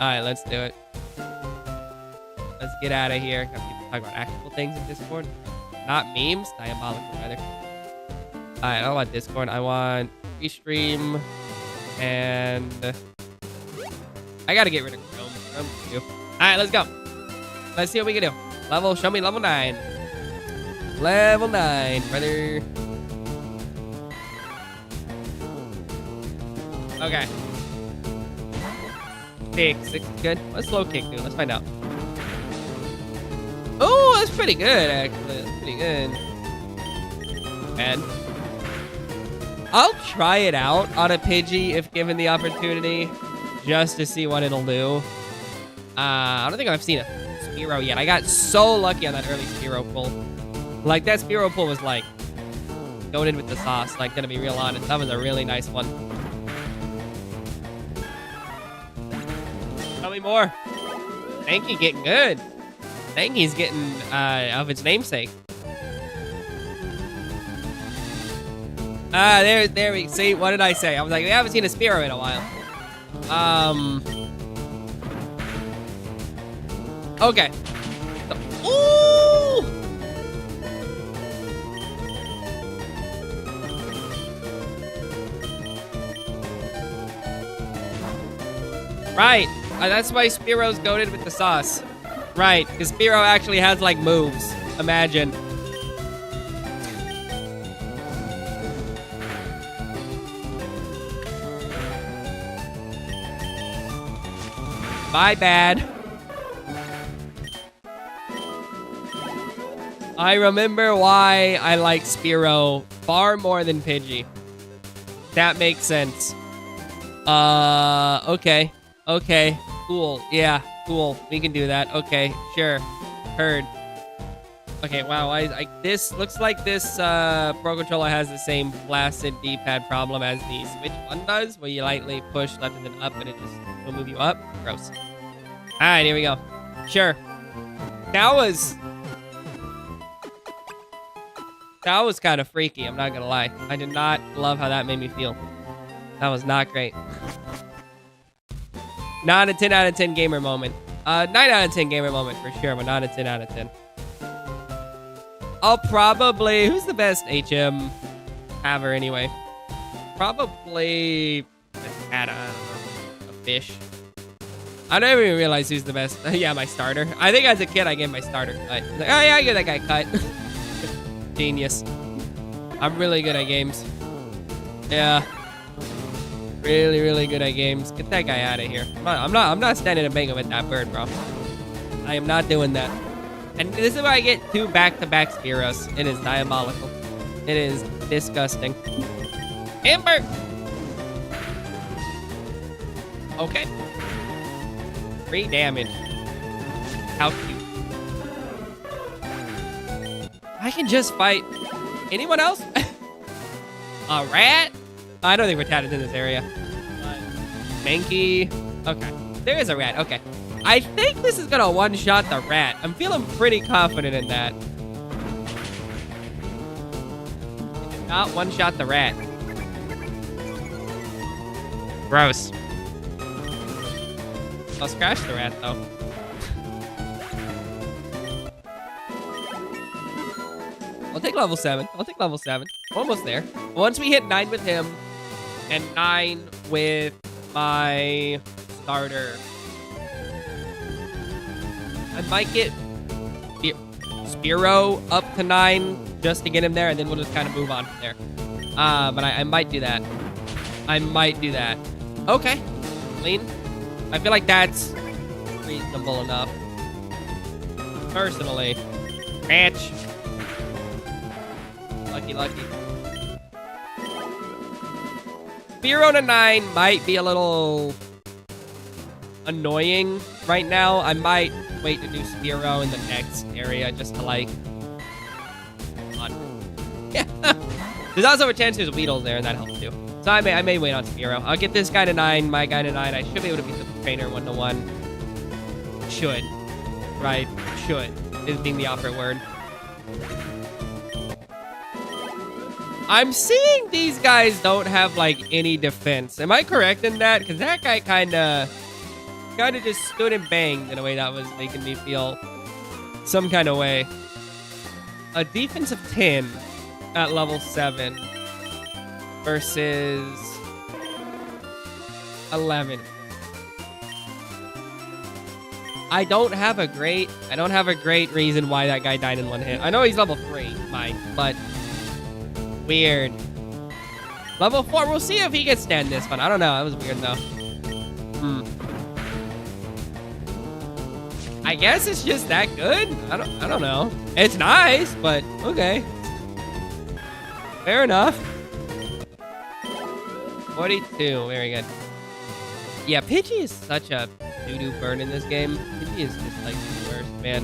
let's do it. Let's get out of here. Got people talking about actual things in Discord. Not memes. Diabolical, rather. Alright, I don't want Discord. I want Restream. And I gotta get rid of Chrome. Alright, let's go. Let's see what we can do. Show me level 9. Level 9, brother. Okay. 6 is good. What's low kick do? Let's find out. Oh, that's pretty good, actually. That's pretty good. And I'll try it out on a Pidgey if given the opportunity, just to see what it'll do. I don't think I've seen a Spearow yet. I got so lucky on that early Spearow pull. Like, that Spearow pull was like goated with the sauce. Like, gonna be real honest, that was a really nice one. Tell me more. Tanky getting good. Tanky's getting of its namesake. There we see. What did I say? I was like, we haven't seen a Spearow in a while. Okay. Ooh! Right. That's why Spearow's goated with the sauce. Right, because Spearow actually has, like, moves. Imagine. My bad. I remember why I like Spearow far more than Pidgey. That makes sense. Okay. Okay, cool. Yeah, cool. We can do that. Okay, sure. Heard. Okay, wow. This looks like this Pro Controller has the same flaccid D-pad problem as the Switch one does, where you lightly push left and then up and it just will move you up. Gross. All right, here we go. Sure. That was kind of freaky, I'm not gonna lie. I did not love how that made me feel. That was not great. Not a 10 out of 10 gamer moment. 9 out of 10 gamer moment for sure, but not a 10 out of 10. I'll probably... Who's the best HM haver anyway? Probably... a fish. I don't even realize who's the best. Yeah, my starter. I think as a kid, I gave my starter cut. Like, oh yeah, I get that guy cut. Genius. I'm really good at games. Yeah. Really, really good at games. Get that guy out of here. I'm not standing and banging with that bird, bro. I am not doing that. And this is why I get 2 back-to-back Spearows. It is diabolical. It is disgusting. Amber! Okay. 3 damage. How cute. I can just fight anyone else? A rat? I don't think Rattata's in this area. Mankey. Okay. There is a rat. Okay. I think this is going to one-shot the rat. I'm feeling pretty confident in that. It did not one-shot the rat. Gross. I'll scratch the rat, though. I'll take level 7. I'll take level 7. Almost there. Once we hit 9 with him and 9 with my starter, I might get Spearow up to 9 just to get him there, and then we'll just kind of move on from there. But I might do that. I might do that. Okay. Clean. I feel like that's reasonable enough. Personally. Ranch. Lucky, lucky. Spearow to 9 might be a little annoying right now. I might wait to do Spearow in the next area just to, like... Yeah. There's also a chance there's Weedles there, and that helps too. So I may wait on Spearow. I'll get this guy to 9, my guy to 9. I should be able to beat the trainer 1-to-1. Should. Right. Should. Is being the opposite word. I'm seeing these guys don't have, like, any defense. Am I correct in that? Because that guy kind of just stood and banged in a way that was making me feel some kind of way. A defense of 10 at level 7 versus 11. I don't have a great reason why that guy died in 1 hit. I know he's level 3, fine, but weird. Level 4, we'll see if he can stand this one. I don't know. That was weird though. I guess it's just that good. I don't know. It's nice, but okay. Fair enough. 42, very good. Yeah, Pidgey is such a doo-doo bird in this game. Pidgey is just like the worst, man.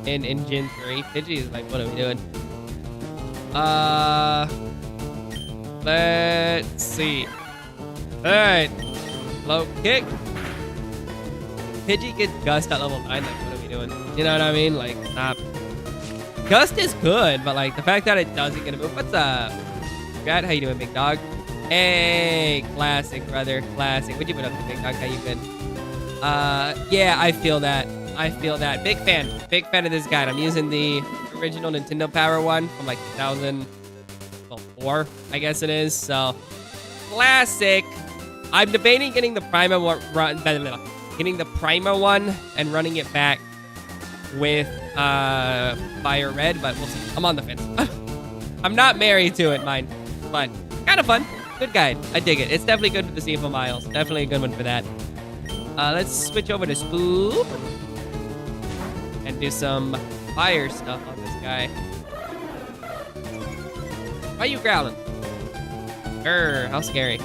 In Gen 3, Pidgey is like, what are we doing? Let's see. Alright. Low kick. Pidgey gets Gust at level 9, like, what are we doing? You know what I mean? Like, stop. Gust is good, but like, the fact that it doesn't get a move. What's up? Brad, how you doing, big dog? Hey, classic, brother. Classic. What'd you put up to, big dog? How you been? Yeah, I feel that. I feel that. Big fan. Big fan of this guide. I'm using the original Nintendo Power one from like 2004, I guess it is. So, classic. I'm debating getting the Prima one, getting the Prima one and running it back with Fire Red, but we'll see. I'm on the fence. I'm not married to it, mind, but kind of fun. Good guide. I dig it. It's definitely good for the CFO Miles. Definitely a good one for that. Let's switch over to Spoop and do some fire stuff on this guy. Why are you growling? How scary.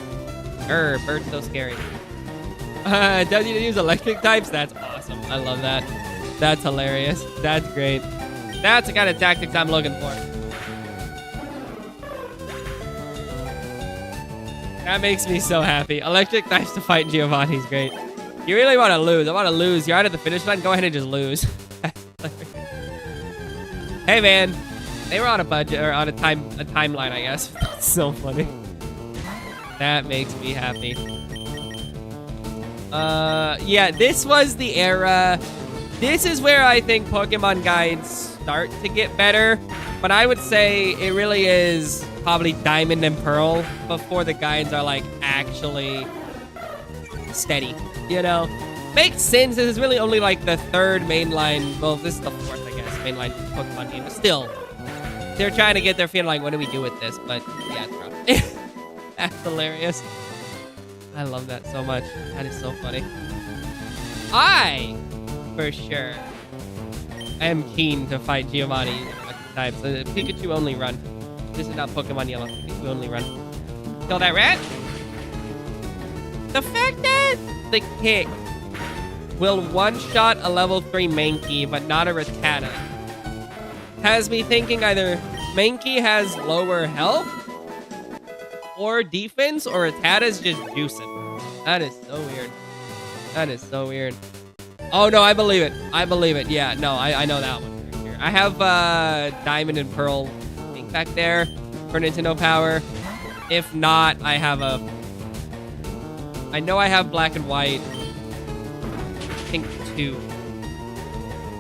Bird's so scary. Does he use electric types? That's awesome. I love that. That's hilarious. That's great. That's the kind of tactics I'm looking for. That makes me so happy. Electric types to fight Giovanni's great. You really want to lose. I want to lose. You're out of the finish line. Go ahead and just lose. Hey, man. They were on a budget, or on a timeline, I guess. That's so funny. That makes me happy. Yeah, this was the era. This is where I think Pokemon guides start to get better. But I would say it really is probably Diamond and Pearl before the guides are like actually steady, you know? Makes sense. This is really only like the third mainline. Well, this is the fourth, I guess, mainline Pokemon game. But still, they're trying to get their feeling like, what do we do with this? But yeah, it's rough. That's hilarious. I love that so much. That is so funny. I, for sure, am keen to fight Giovanni using electric types. Pikachu only run. This is not Pokemon Yellow. Pikachu only run. Kill that rat. The fact that the kick will one-shot a level 3 Mankey, but not a Rattata, has me thinking either Mankey has lower health or defense, or Rattata's just juicing. That is so weird. That is so weird. Oh, no, I believe it. I believe it. Yeah, no, I know that one for sure. I have Diamond and Pearl link back there for Nintendo Power. If not, I have a... I know I have Black and White. I think 2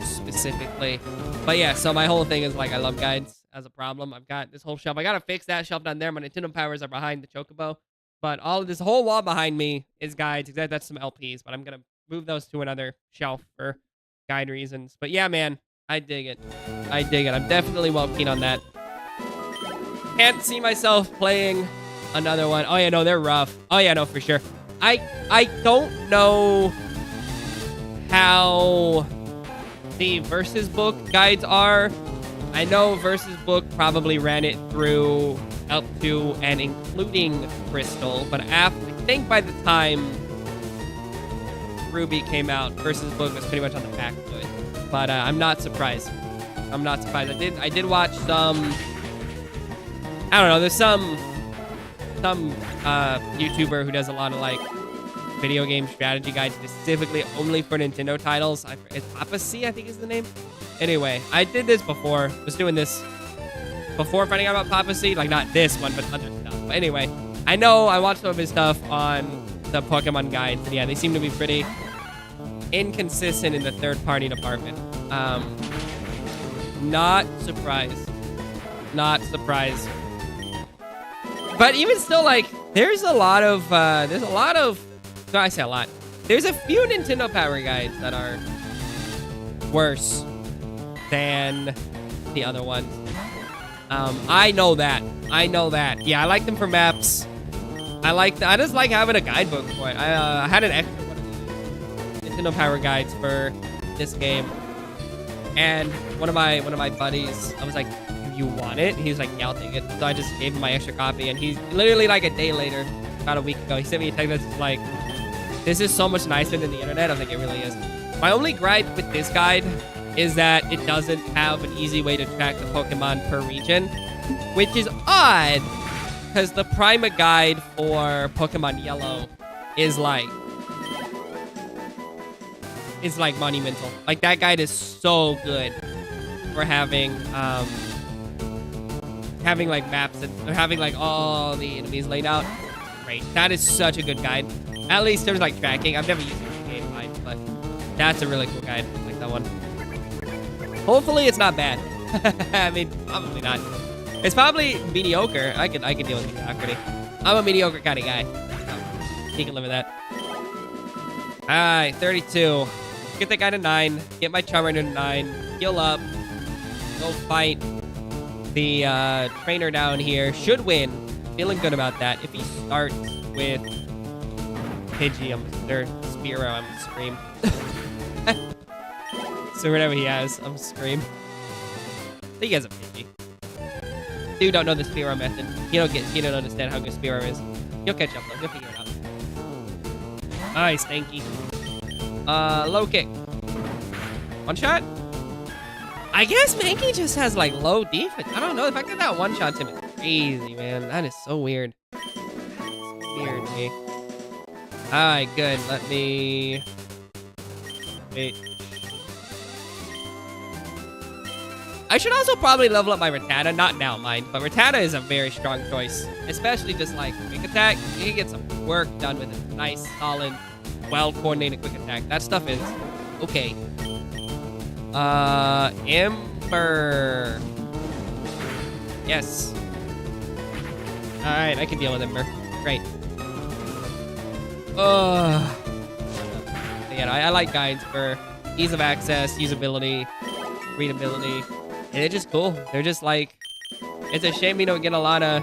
specifically. But yeah, so my whole thing is like I love guides as a problem. I've got this whole shelf. I gotta fix that shelf down there. My Nintendo Powers are behind the Chocobo. But all of this whole wall behind me is guides. That's some LPs, but I'm gonna move those to another shelf for guide reasons. But yeah, man, I dig it. I dig it. I'm definitely well keen on that. Can't see myself playing another one. Oh yeah, no, they're rough. Oh yeah, no, for sure. I don't know how the Versus Book guides are. I know Versus Book probably ran it through up to and including Crystal, but I think by the time Ruby came out, Versus Book was pretty much on the back foot. But I'm not surprised. I'm not surprised. I did watch some... I don't know. There's some YouTuber who does a lot of like video game strategy guides specifically only for Nintendo titles. It's Papacy, I think is the name. Anyway, I did this before. Was doing this before finding out about Papacy. Like not this one, but other stuff. But anyway, I know I watched some of his stuff on the Pokemon guides, and yeah, they seem to be pretty inconsistent in the third-party department. Not surprised. Not surprised. But even still, like, there's a lot of, no, I say a lot. There's a few Nintendo Power guides that are worse than the other ones. I know that. I know that. Yeah, I like them for maps. I just like having a guidebook for it. I had an extra one of these Nintendo Power guides for this game. And one of my buddies, I was like, you want it? And he was like, yeah, I'll take it. So I just gave him my extra copy, and he's literally like a day later, about a week ago, he sent me a text that's like, this is so much nicer than the internet. I was like, it really is. My only gripe with this guide is that it doesn't have an easy way to track the Pokemon per region, which is odd because the Prima guide for Pokemon Yellow is like monumental. Like that guide is so good for having like maps and having like all the enemies laid out. Great. That is such a good guide. At least there's like tracking. I've never used it in the game, but that's a really cool guide. I like that one. Hopefully it's not bad. I mean, probably not. It's probably mediocre. I could deal with mediocrity. I'm a mediocre kind of guy. So you can live with that. All right, 32. get that guy to 9, get my Charmander to 9, heal up, go fight the trainer down here. Should win. Feeling good about that. If he starts with Pidgey, or Spearow, I'm gonna scream. So whatever he has, I'm gonna scream. I think he has a Pidgey. Dude don't know the Spearow method. He don't understand how good Spearow is. He'll catch up though. He'll figure it out. Nice, Stanky. Low kick. One shot? I guess Mankey just has like low defense. I don't know. The fact that that one shot him is crazy, man. That is so weird. It's weird to me. Alright, good. Let me... Wait. I should also probably level up my Rattata. Not now, mind. But Rattata is a very strong choice. Especially just like quick attack. You can get some work done with a nice, solid, well-coordinated quick attack. That stuff is okay. Ember. Yes. Alright, I can deal with Ember. Great. Yeah, I like guides for ease of access, usability, readability. And they're just cool. They're just like... It's a shame we don't get a lot of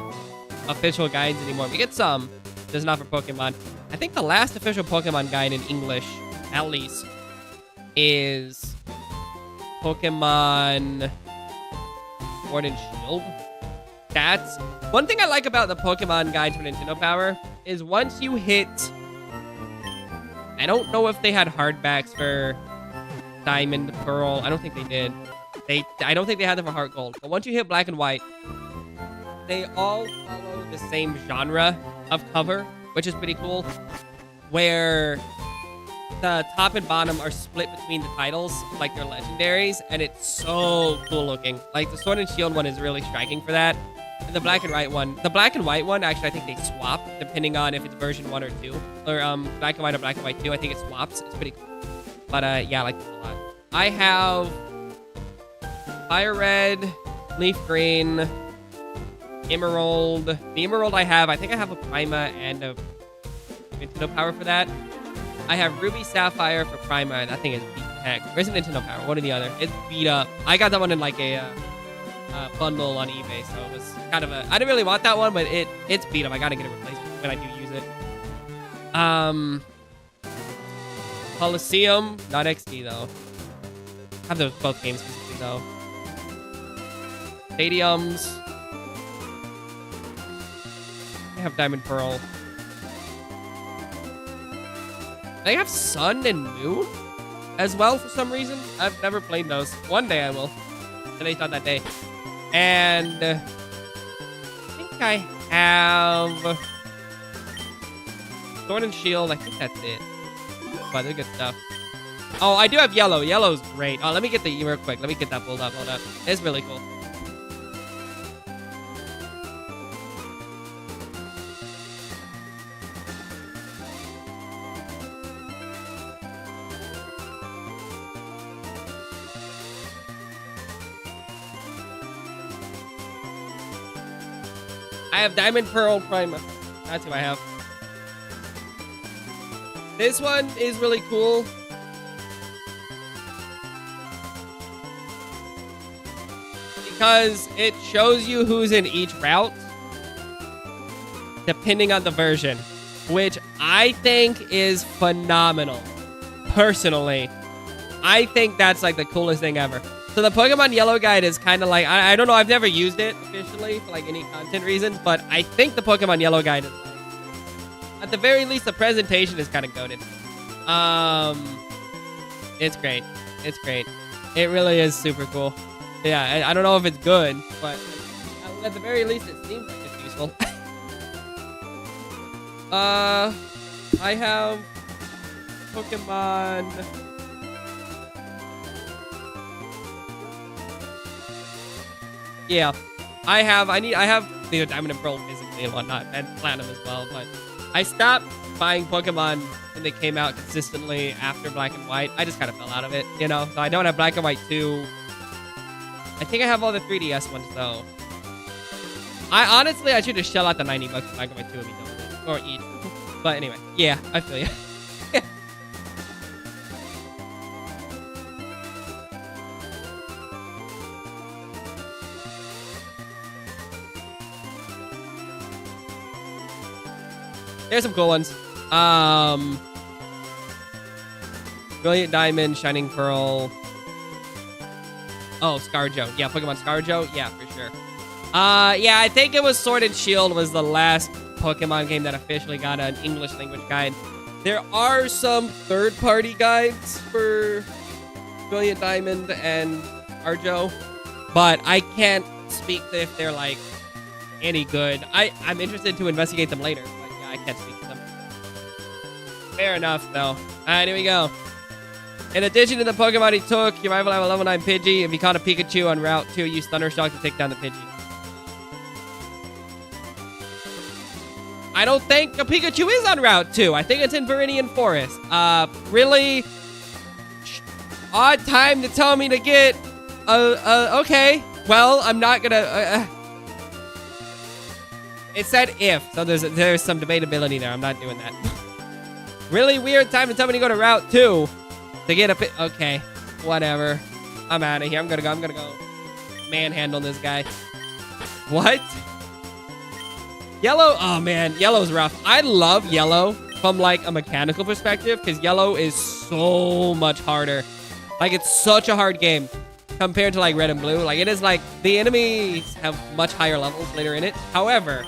official guides anymore. We get some, just not for Pokemon. I think the last official Pokemon guide in English, at least, is Pokemon Sword and Shield. That's one thing I like about the Pokemon guide for Nintendo Power is once you hit... I don't know if they had hardbacks for Diamond, Pearl. I don't think they did. I don't think they had them for Heart Gold. But once you hit Black and White, they all follow the same genre of cover, which is pretty cool. Where the top and bottom are split between the titles, like they're legendaries, and it's so cool looking. Like the Sword and Shield one is really striking for that. And the Black and White one, actually I think they swap depending on if it's version 1 or 2, or Black and White or Black and White 2. I think it swaps. It's pretty cool. But yeah, I like this a lot. I have Fire Red, Leaf Green, Emerald. The Emerald I think I have a Prima and a Nintendo Power for that. I have Ruby Sapphire for Prima. That thing is beat to heck. Where's the Nintendo Power? One or the other. It's beat up. I got that one in like a bundle on eBay, so it was kind of a... I didn't really want that one, but it's beat up. I gotta get a replacement when I do use it. Coliseum, not XD though. I have those both games specifically though. Stadiums. I have Diamond Pearl. They have Sun and Moon as well for some reason. I've never played those. One day I will. Today's not that day. And I think I have Sword and Shield. I think that's it. But they're good stuff. Oh, I do have Yellow. Yellow's great. Oh, let me get the E real quick. Let me get that pulled up. Hold up. It's really cool. I have Diamond Pearl Prima. That's who I have. This one is really cool. Because it shows you who's in each route. Depending on the version. Which I think is phenomenal. Personally. I think that's like the coolest thing ever. So the Pokemon Yellow guide is kind of like, I don't know, I've never used it officially for like any content reasons, but I think the Pokemon Yellow guide is like, at the very least, the presentation is kind of goated. It's great. It's great. It really is super cool. Yeah, I don't know if it's good, but at the very least, it seems like it's useful. I have Pokemon... Yeah, I have the Diamond and Pearl physically and whatnot, and Platinum as well, but I stopped buying Pokemon when they came out consistently after Black and White. I just kind of fell out of it, you know? So I don't have Black and White 2. I think I have all the 3DS ones, though. I should just shell out the 90 bucks for Black and White 2 and be done with it. Or each. But anyway, yeah, I feel you. There's some cool ones. Brilliant Diamond, Shining Pearl. Oh, Scarjo. Yeah, Pokemon Scarjo. Yeah, for sure. Yeah, I think it was Sword and Shield was the last Pokemon game that officially got an English language guide. There are some third-party guides for Brilliant Diamond and Scarjo, but I can't speak to if they're, like, any good. I'm interested to investigate them later, but yeah, I can't speak to them. Fair enough, though. Alright, here we go. In addition to the Pokemon he took, your rival have a level 9 Pidgey. If you caught a Pikachu on Route 2, use Thundershock to take down the Pidgey. I don't think a Pikachu is on Route 2. I think it's in Viridian Forest. Really odd time to tell me to get... okay. Well, I'm not gonna... It said if, so there's some debatability there. I'm not doing that. Really weird time to tell me to go to Route 2 to get a... Okay, whatever. I'm out of here. I'm gonna go manhandle this guy. What? Yellow? Oh, man. Yellow's rough. I love Yellow from, like, a mechanical perspective because Yellow is so much harder. Like, it's such a hard game compared to, like, Red and Blue. Like, it is, like, the enemies have much higher levels later in it. However,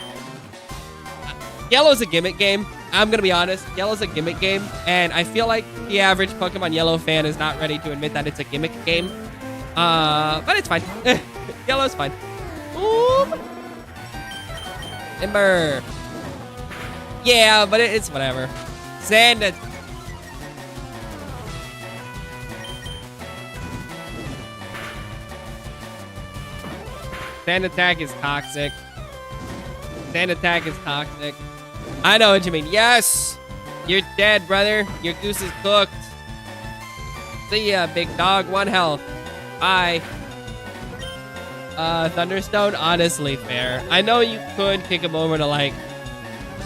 Yellow's a gimmick game. I'm gonna be honest. Yellow's a gimmick game, and I feel like the average Pokemon Yellow fan is not ready to admit that it's a gimmick game. But it's fine. Yellow's fine. Boom. Ember. Yeah, but it's whatever. Sand it. Sand attack is toxic. Sand attack is toxic. I know what you mean. Yes! You're dead, brother. Your goose is cooked. See ya, big dog. 1 health. Bye. Thunderstone, honestly fair. I know you could kick him over to, like,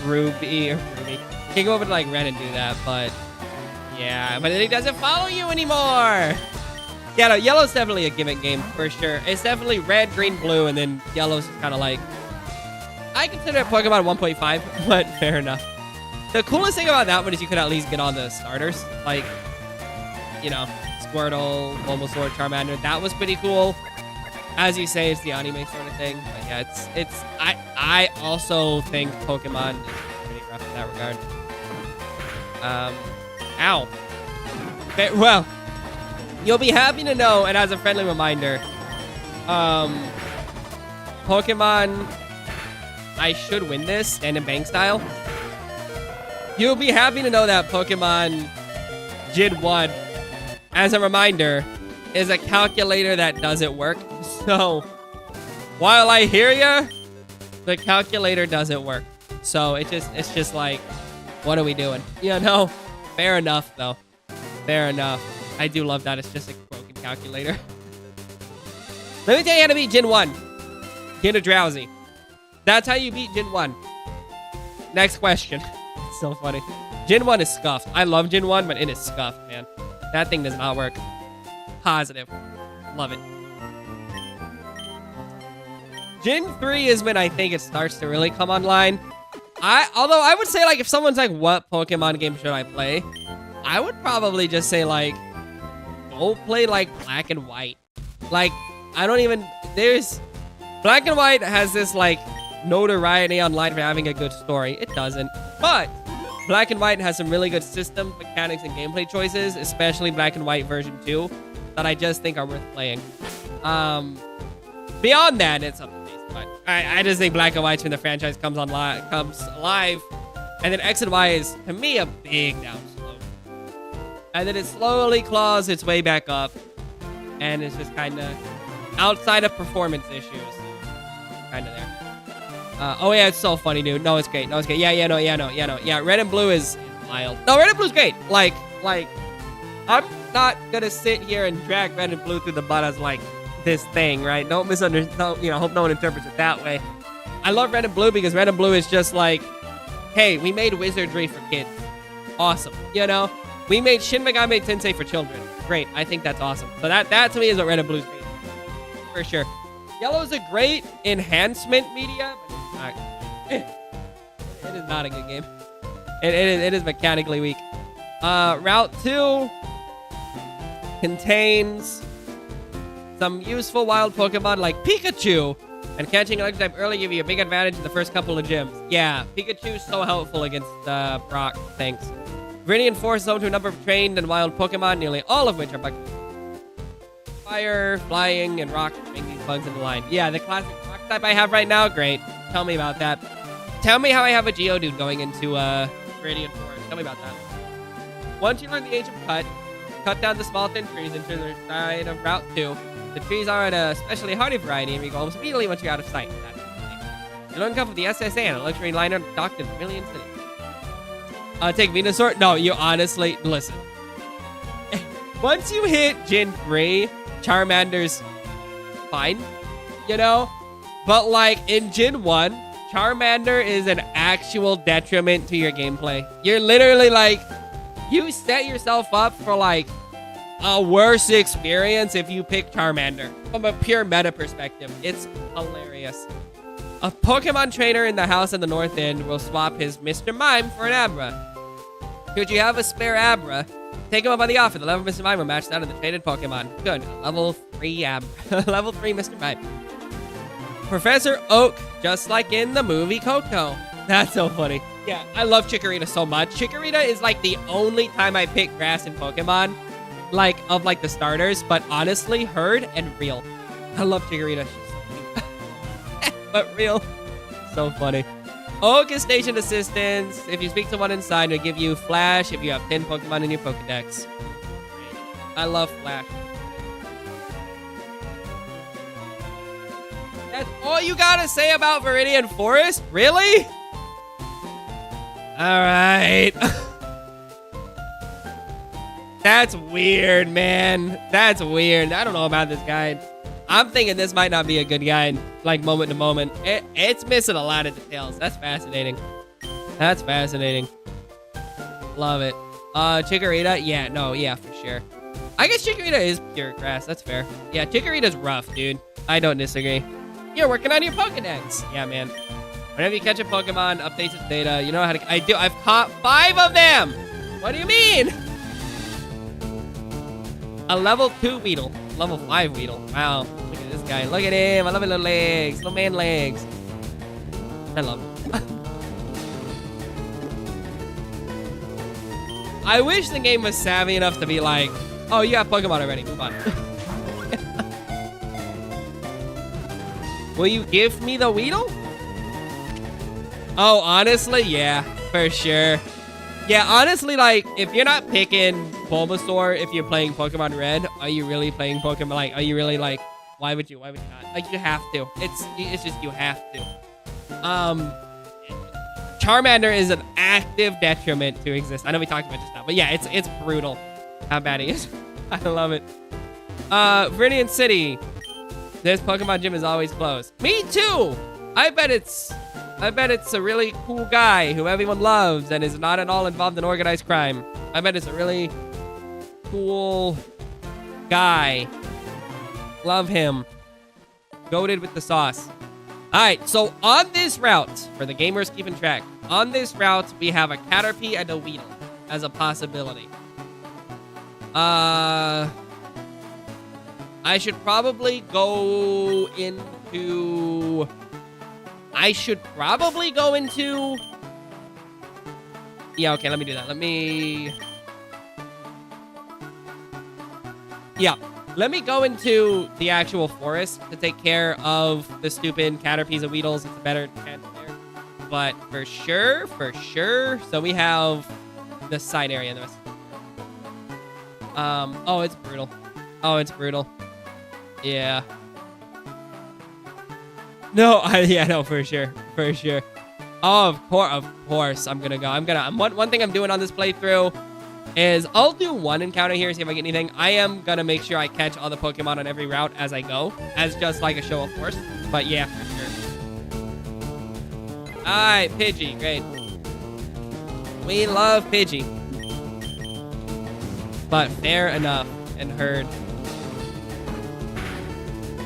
Ruby. Kick him over to, like, Red and do that, but... Yeah, but then he doesn't follow you anymore! Yeah, no, Yellow's definitely a gimmick game, for sure. It's definitely Red, Green, Blue, and then Yellow's kind of like... I consider it Pokemon 1.5, but fair enough. The coolest thing about that one is you could at least get on the starters. Like, you know, Squirtle, Bulbasaur, Charmander. That was pretty cool. As you say, it's the anime sort of thing. But yeah, I also think Pokemon is pretty rough in that regard. Ow. Okay, well, you'll be happy to know, and as a friendly reminder, Pokemon, I should win this, stand and bang style. You'll be happy to know that Pokemon Gen 1, as a reminder, is a calculator that doesn't work. So, while I hear ya, the calculator doesn't work. So, it's just like, what are we doing? You know? Fair enough, though. Fair enough. I do love that. It's just a broken calculator. Let me tell you how to beat Gen 1. Get a Drowsy. That's how you beat Gen 1. Next question. It's so funny. Gen 1 is scuffed. I love Gen 1, but it is scuffed, man. That thing does not work. Positive. Love it. Gen 3 is when I think it starts to really come online. Although I would say, like, if someone's like, what Pokemon game should I play? I would probably just say, like, go play, like, Black and White. Like, I don't even... There's... Black and White has this, like, notoriety online for having a good story. It doesn't. But Black and White has some really good system, mechanics, and gameplay choices, especially Black and White version 2, that I just think are worth playing. Beyond that, it's up to me. But I just think Black and White when the franchise comes alive, and then X and Y is, to me, a big downslope. And then it slowly claws its way back up, and it's just kind of outside of performance issues, kind of there. Oh yeah, it's so funny, dude. No, it's great. No, it's great. Yeah. Red and Blue is wild. No, Red and Blue's great. Like, I'm not gonna sit here and drag Red and Blue through the butt as like this thing, right? Don't misunderstand. You know, hope no one interprets it that way. I love Red and Blue because Red and Blue is just like, hey, we made wizardry for kids. Awesome. You know, we made Shin Megami Tensei for children. Great. I think that's awesome. So that to me is what Red and Blue's great for sure. Yellow's a great enhancement media, but it's not. It is not a good game. It is mechanically weak. Route 2 contains some useful wild Pokemon like Pikachu. And catching electric type early give you a big advantage in the first couple of gyms. Yeah, Pikachu's so helpful against Brock. Thanks. Viridian Forest is home to a number of trained and wild Pokemon, nearly all of which are bug. Fire, flying, and rock make these bugs in the line. Yeah, the classic rock type I have right now, great. Tell me about that. Tell me how I have a Geodude going into Viridian Forest. Tell me about that. Once you learn the ancient cut down the small thin trees into the side of Route 2. The trees are at a especially hardy variety and you go almost immediately once you're out of sight. You learn come from the SSA and a luxury liner docked in Million City. Take Venusaur? No, you honestly, listen. Once you hit Gen 3, Charmander's fine, you know? But like in Gen 1, Charmander is an actual detriment to your gameplay. You're literally like, you set yourself up for like a worse experience if you pick Charmander. From a pure meta perspective, it's hilarious. A Pokemon trainer in the house in the North End will swap his Mr. Mime for an Abra. Should you have a spare Abra, take him up on the offer. The level of Mr. Mime will match that of the traded Pokemon. Good. Level 3 Abra. Level 3 Mr. Mime. Professor Oak, just like in the movie Coco. That's so funny. Yeah, I love Chikorita so much. Chikorita is like the only time I pick grass in Pokemon. Like, of like the starters, but honestly, Herd and Real. I love Chikorita. She's so funny. But Real, so funny. Oak is station assistance. If you speak to one inside, it'll give you Flash if you have 10 Pokemon in your Pokedex. I love Flash. That's all you gotta say about Viridian Forest? Really? Alright. That's weird, man. That's weird. I don't know about this guide. I'm thinking this might not be a good guide, like moment to moment. It's missing a lot of details. That's fascinating. That's fascinating. Love it. Chikorita? Yeah, no, yeah, for sure. I guess Chikorita is pure grass. That's fair. Yeah, Chikorita's rough, dude. I don't disagree. You're working on your Pokedex. Yeah, man. Whenever you catch a Pokemon, updates its data. You know how to... I've caught 5 of them! What do you mean? A level 2 Weedle. Level 5 Weedle. Wow. Look at this guy. Look at him. I love his little legs. Little man legs. I love him. I wish the game was savvy enough to be like, oh, you have Pokemon already. Move on. Will you give me the Weedle? Oh, honestly, yeah, for sure. Yeah, honestly, like, if you're not picking Bulbasaur if you're playing Pokemon Red, are you really playing Pokemon, like, are you really, like, why would you not? Like, you have to. It's just, you have to. Charmander is an active detriment to exist. I know we talked about this now, but yeah, it's brutal how bad he is. I love it. Viridian City. This Pokemon gym is always closed. Me too! I bet it's a really cool guy who everyone loves and is not at all involved in organized crime. I bet it's a really cool guy. Love him. Goated with the sauce. Alright, so on this route, for the gamers keeping track, on this route, we have a Caterpie and a Weedle as a possibility. I should probably go into... Yeah, okay, let me do that. Let me go into the actual forest to take care of the stupid Caterpies and Weedles. It's a better chance there. But for sure. So we have the side area and the rest. Oh, it's brutal. Yeah. No, for sure. Oh, of course, I'm gonna go. One thing I'm doing on this playthrough is I'll do one encounter here, see if I get anything. I am gonna make sure I catch all the Pokemon on every route as I go, as just like a show of force. But yeah, for sure. Alright, Pidgey, great. We love Pidgey. But fair enough, and Herd.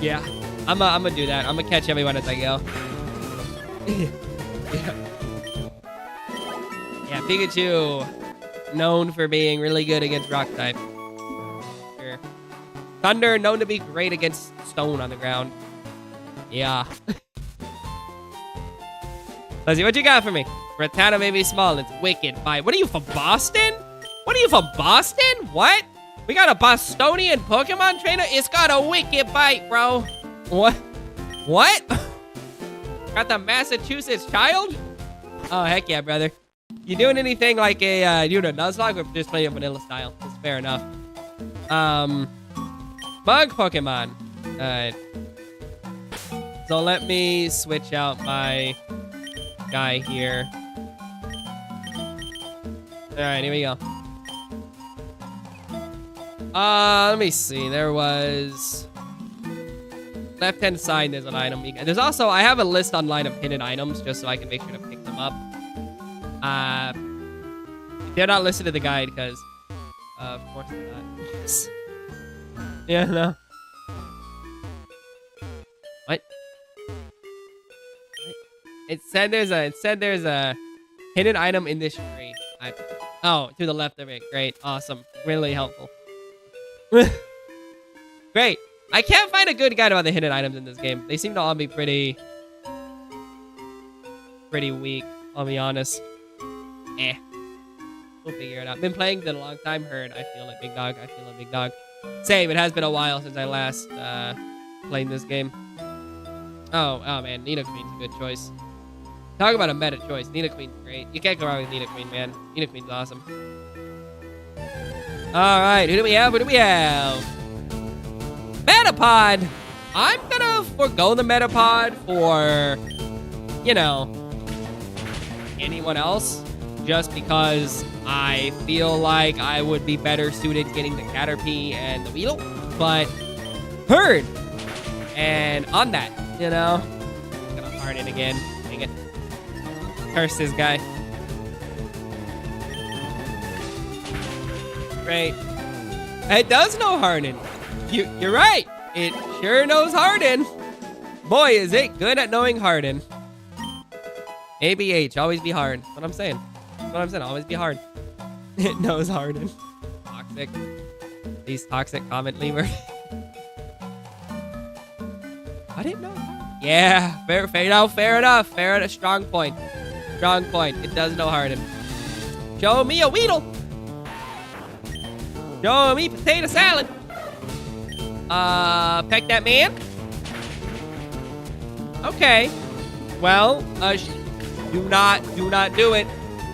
Yeah, I'm gonna do that. I'm gonna catch everyone as I go. Yeah, Pikachu, known for being really good against rock type. Sure. Thunder, known to be great against stone on the ground. Yeah. Let's see, what you got for me? Rattata may be small, it's wicked. Bye. What are you, from Boston? What are you, from Boston? What? We got a Bostonian Pokemon trainer? It's got a wicked bite, bro. What? What? Got the Massachusetts child? Oh, heck yeah, brother. You doing anything like a, you know, Nuzlocke, or just playing vanilla style? It's fair enough. Bug Pokemon. Alright. So let me switch out my guy here. Alright, here we go. Let me see. There was... left-hand side, there's an item. There's also... I have a list online of hidden items, just so I can make sure to pick them up. They're not listed in the guide, because... of course they're not. Yeah, no. What? It said there's a hidden item in this tree. Oh, to the left of it. Great. Awesome. Really helpful. Great. I can't find a good guide about the hidden items in this game. They seem to all be pretty weak, I'll be honest. Eh. We'll figure it out. Been playing it a long time. Heard. I feel it, big dog. I feel it, big dog. Same. It has been a while since I last played this game. Oh man. Nidoqueen's a good choice. Talk about a meta choice. Nidoqueen's great. You can't go wrong with Nidoqueen, man. Nidoqueen's awesome. Alright, who do we have? Who do we have? Metapod! I'm gonna forego the Metapod for, you know, anyone else. Just because I feel like I would be better suited getting the Caterpie and the Weedle. But, heard! And on that, you know, I'm gonna hard it again. Dang it. Curse this guy. Great. It does know Harden. You're right. It sure knows Harden. Boy, is it good at knowing Harden. ABH, always be hard. That's what I'm saying. That's what I'm saying. Always be hard. It knows Harden. Toxic. These toxic comment lever. I didn't know. Yeah, fair enough. Fair enough. Strong point. Strong point. It does know Harden. Show me a Weedle. Show me potato salad. Peck that man. Okay. Well, do not do it.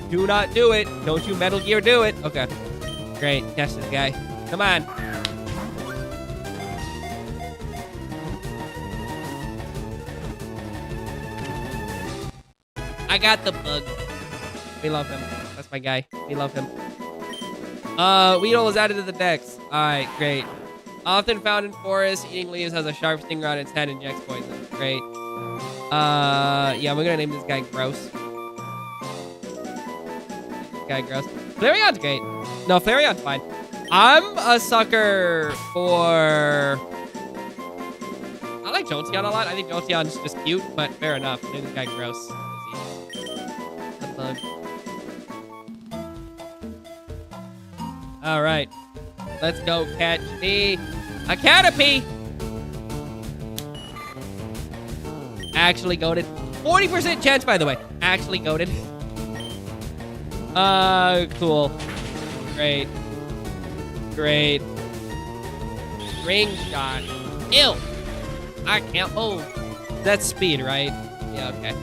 Do not do it. Don't you Metal Gear do it. Okay. Great. Catch this guy. Come on. I got the bug. We love him. That's my guy. We love him. Weedle is added to the dex. Alright, great. Often found in forests, eating leaves, has a sharp stinger on its head, injects poison. Great. Yeah, we're gonna name this guy Gross. This guy Gross. Flareon's great. No, Flareon's fine. I'm a sucker for... I like Jolteon a lot. I think Jolteon's just cute, but fair enough. Name this guy Gross. The bug. All right, let's go catch me a Caterpie. Actually goated. 40% chance, by the way. Actually goated. Cool. Great. Great. Ring shot. Ew. I can't move. That's speed, right? Yeah, okay.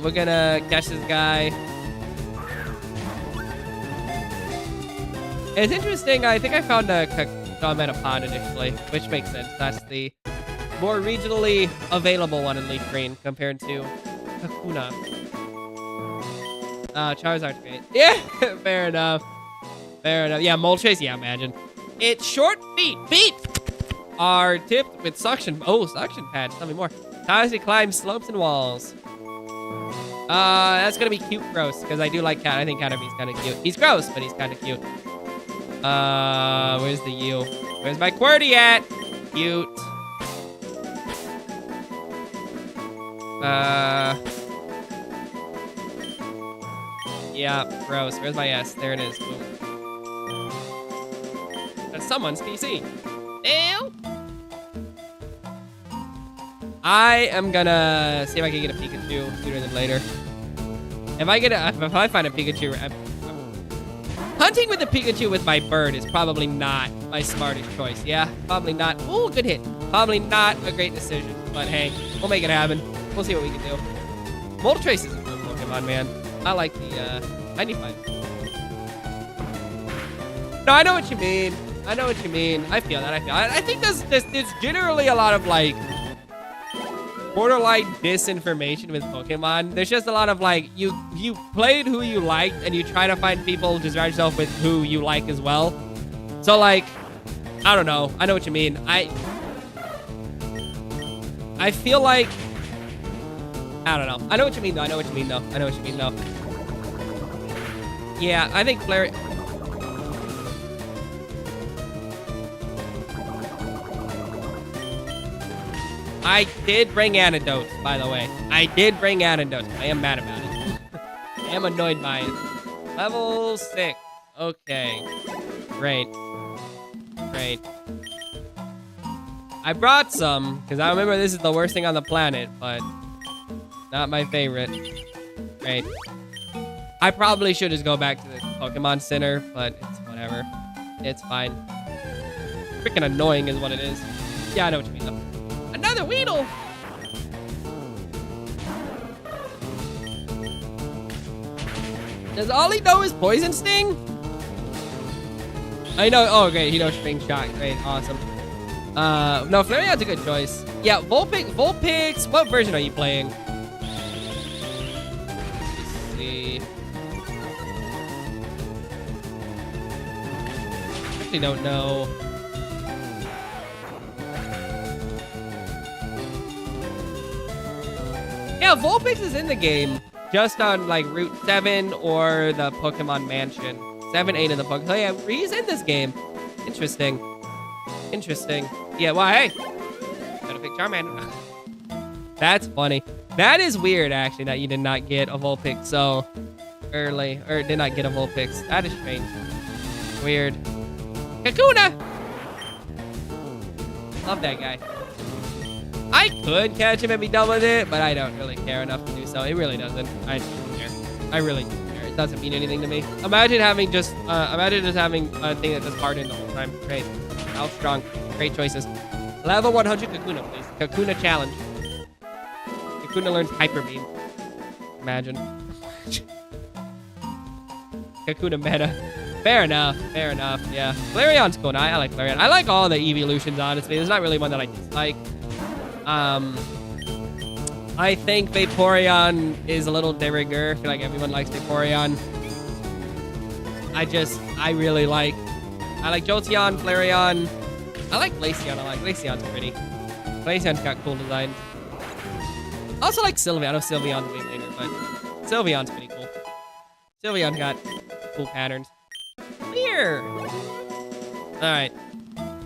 We're gonna catch this guy. It's interesting. I think I found a Metapod initially, which makes sense. That's the more regionally available one in LeafGreen compared to Kakuna. Charizard's great. Yeah, fair enough. Fair enough. Yeah, Moltres. Yeah, imagine. Its short feet. Feet are tipped with suction. Oh, suction pads. Tell me more. How does it climb slopes and walls? That's gonna be cute, gross. Because I do like Cat. I think Caterpie's kind of cute. He's gross, but he's kind of cute. Where's the U? Where's my QWERTY at? Cute. Yeah, gross. Where's my S? There it is. Boom. That's someone's PC. Ew. I am gonna see if I can get a Pikachu sooner than later. If I find a Pikachu, hunting with a Pikachu with my bird is probably not my smartest choice. Yeah, probably not. Ooh, good hit. Probably not a great decision, but hey, we'll make it happen. We'll see what we can do. Moltres is a good Pokemon, man. I like the 95. No, I know what you mean. I know what you mean. I feel that. I think there's generally a lot of like borderline disinformation with Pokemon. There's just a lot of like you played who you liked and you try to find people to surround yourself with who you like as well. So like, I don't know. I know what you mean. I feel like I don't know. I know what you mean though. I know what you mean though. I know what you mean though. Yeah, I think Flareon. I did bring antidotes, by the way. I did bring antidotes. I am mad about it. I am annoyed by it. Level 6. Okay. Great. Great. I brought some, because I remember this is the worst thing on the planet, but not my favorite. Great. I probably should just go back to the Pokemon Center, but it's whatever. It's fine. Freaking annoying is what it is. Yeah, I know what you mean, though. Another Weedle! Does all he know is Poison Sting? I know. Oh, great. He knows String Shot. Great. Awesome. No, Flareon's a good choice. Yeah, Vulpix. What version are you playing? Let's see. Actually, don't know. Yeah, Vulpix is in the game, just on like Route 7 or the Pokemon Mansion. 7, 8 in the Pokemon. So yeah, he's in this game. Interesting. Interesting. Yeah, well, hey. Gotta pick Charmander. That's funny. That is weird, actually, that you did not get a Vulpix so early. Or did not get a Vulpix. That is strange. Weird. Kakuna! Love that guy. I could catch him and be done with it, but I don't really care enough to do so. It really doesn't. I don't care. I really don't care. It doesn't mean anything to me. Imagine just having a thing that does harden the whole time. Great. How strong. Great choices. Level 100 Kakuna, please. Kakuna challenge. Kakuna learns Hyper Beam. Imagine. Kakuna meta. Fair enough. Fair enough. Yeah. Flareon's cool. I like Flareon. I like all the evolutions, honestly. There's not really one that I dislike. I think Vaporeon is a little de rigueur. I feel like everyone likes Vaporeon. I really like Jolteon, Flareon. I like Glaceon. Glaceon's pretty. Glaceon's got cool designs. I also like Sylveon. I know Sylveon's way later, but Sylveon's pretty cool. Sylveon's got cool patterns. Here. All right.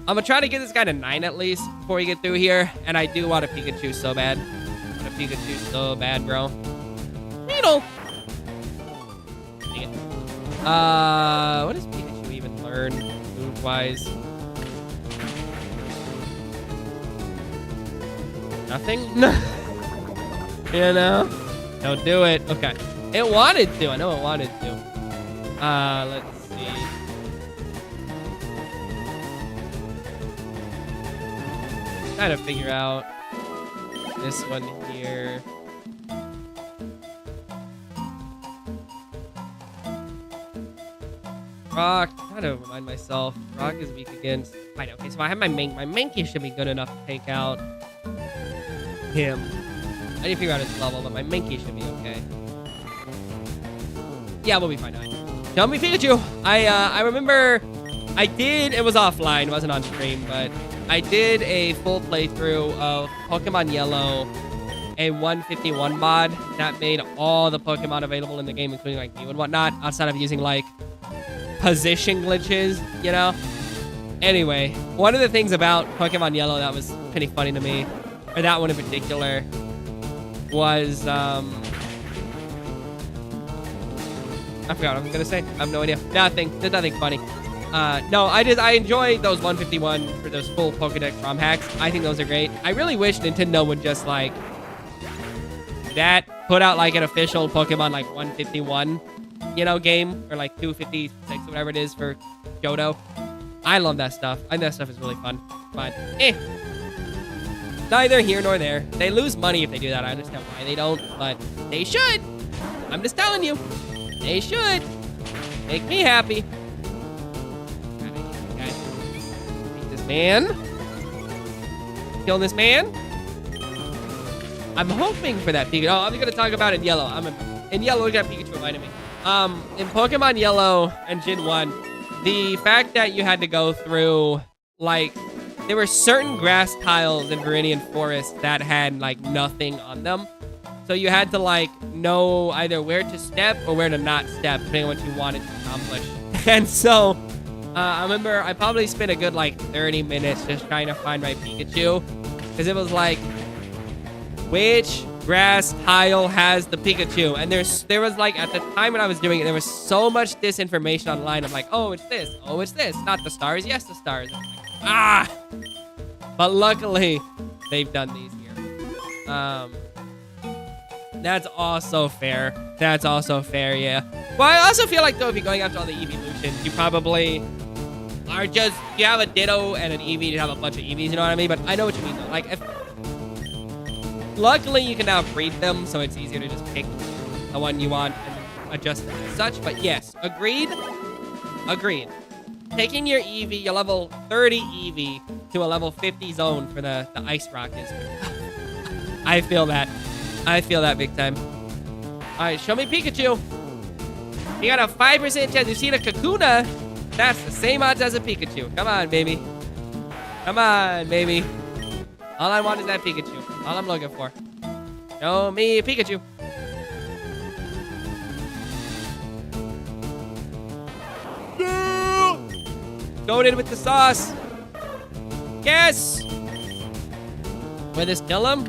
I'm gonna try to get this guy to 9 at least before we get through here. And I do want a Pikachu so bad. I want a Pikachu so bad, bro. Beetle! Dang it. What does Pikachu even learn move-wise? Nothing? You know? Don't do it. Okay. It wanted to. I know it wanted to. Let's see. Trying to figure out this one here. Rock. Trying to remind myself. Rock is weak against. Fine. Okay, so I have my Mankey should be good enough to take out him. I didn't figure out his level, but my Mankey should be okay. Yeah, we'll be fine. Tell me Pikachu. I remember I did. It was offline. It wasn't on stream, but I did a full playthrough of Pokemon Yellow, a 151 mod that made all the Pokemon available in the game, including like Mew and whatnot, outside of using like position glitches, you know? Anyway, one of the things about Pokemon Yellow that was pretty funny to me, or that one in particular, was I forgot what I was gonna say. I have no idea. Nothing. There's nothing funny. No, I enjoy those 151 for those full Pokedex ROM hacks. I think those are great. I really wish Nintendo would just like put out like an official Pokemon like 151, game, or like 256, whatever it is for Johto. I love that stuff. I think that stuff is really fun. But neither here nor there. They lose money if they do that. I understand why they don't, but they should. I'm just telling you. They should. Make me happy. Beat this man. Kill this man. I'm hoping for that Pikachu. Oh, I'm going to talk about it in yellow. In yellow, we got Pikachu reminding me. In Pokemon Yellow and Gen 1, the fact that you had to go through, like, there were certain grass tiles in Viridian Forest that had, like, nothing on them. So you had to, like, know either where to step or where to not step, depending on what you wanted to accomplish. And so, I remember I probably spent a good, like, 30 minutes just trying to find my Pikachu. Because it was like, which grass tile has the Pikachu? And there was, like, at the time when I was doing it, there was so much disinformation online. I'm like, oh, it's this. Oh, it's this. Not the stars. Yes, the stars. I'm like, ah! But luckily, they've done these here. That's also fair. That's also fair, yeah. Well, I also feel like, though, if you're going after all the evolutions, you probably are just, you have a Ditto and an Eevee, you have a bunch of Eevees, you know what I mean? But I know what you mean, though. Like, luckily, you can now breed them, so it's easier to just pick the one you want and adjust it as such. But yes, agreed. Agreed. Taking your Eevee, your level 30 Eevee, to a level 50 zone for the Ice Rock is... I feel that. I feel that big time. All right, show me Pikachu. You got a 5% chance. You see the Kakuna? That's the same odds as a Pikachu. Come on, baby. Come on, baby. All I want is that Pikachu. All I'm looking for. Show me Pikachu. Goated with the sauce. Yes. Will this kill him?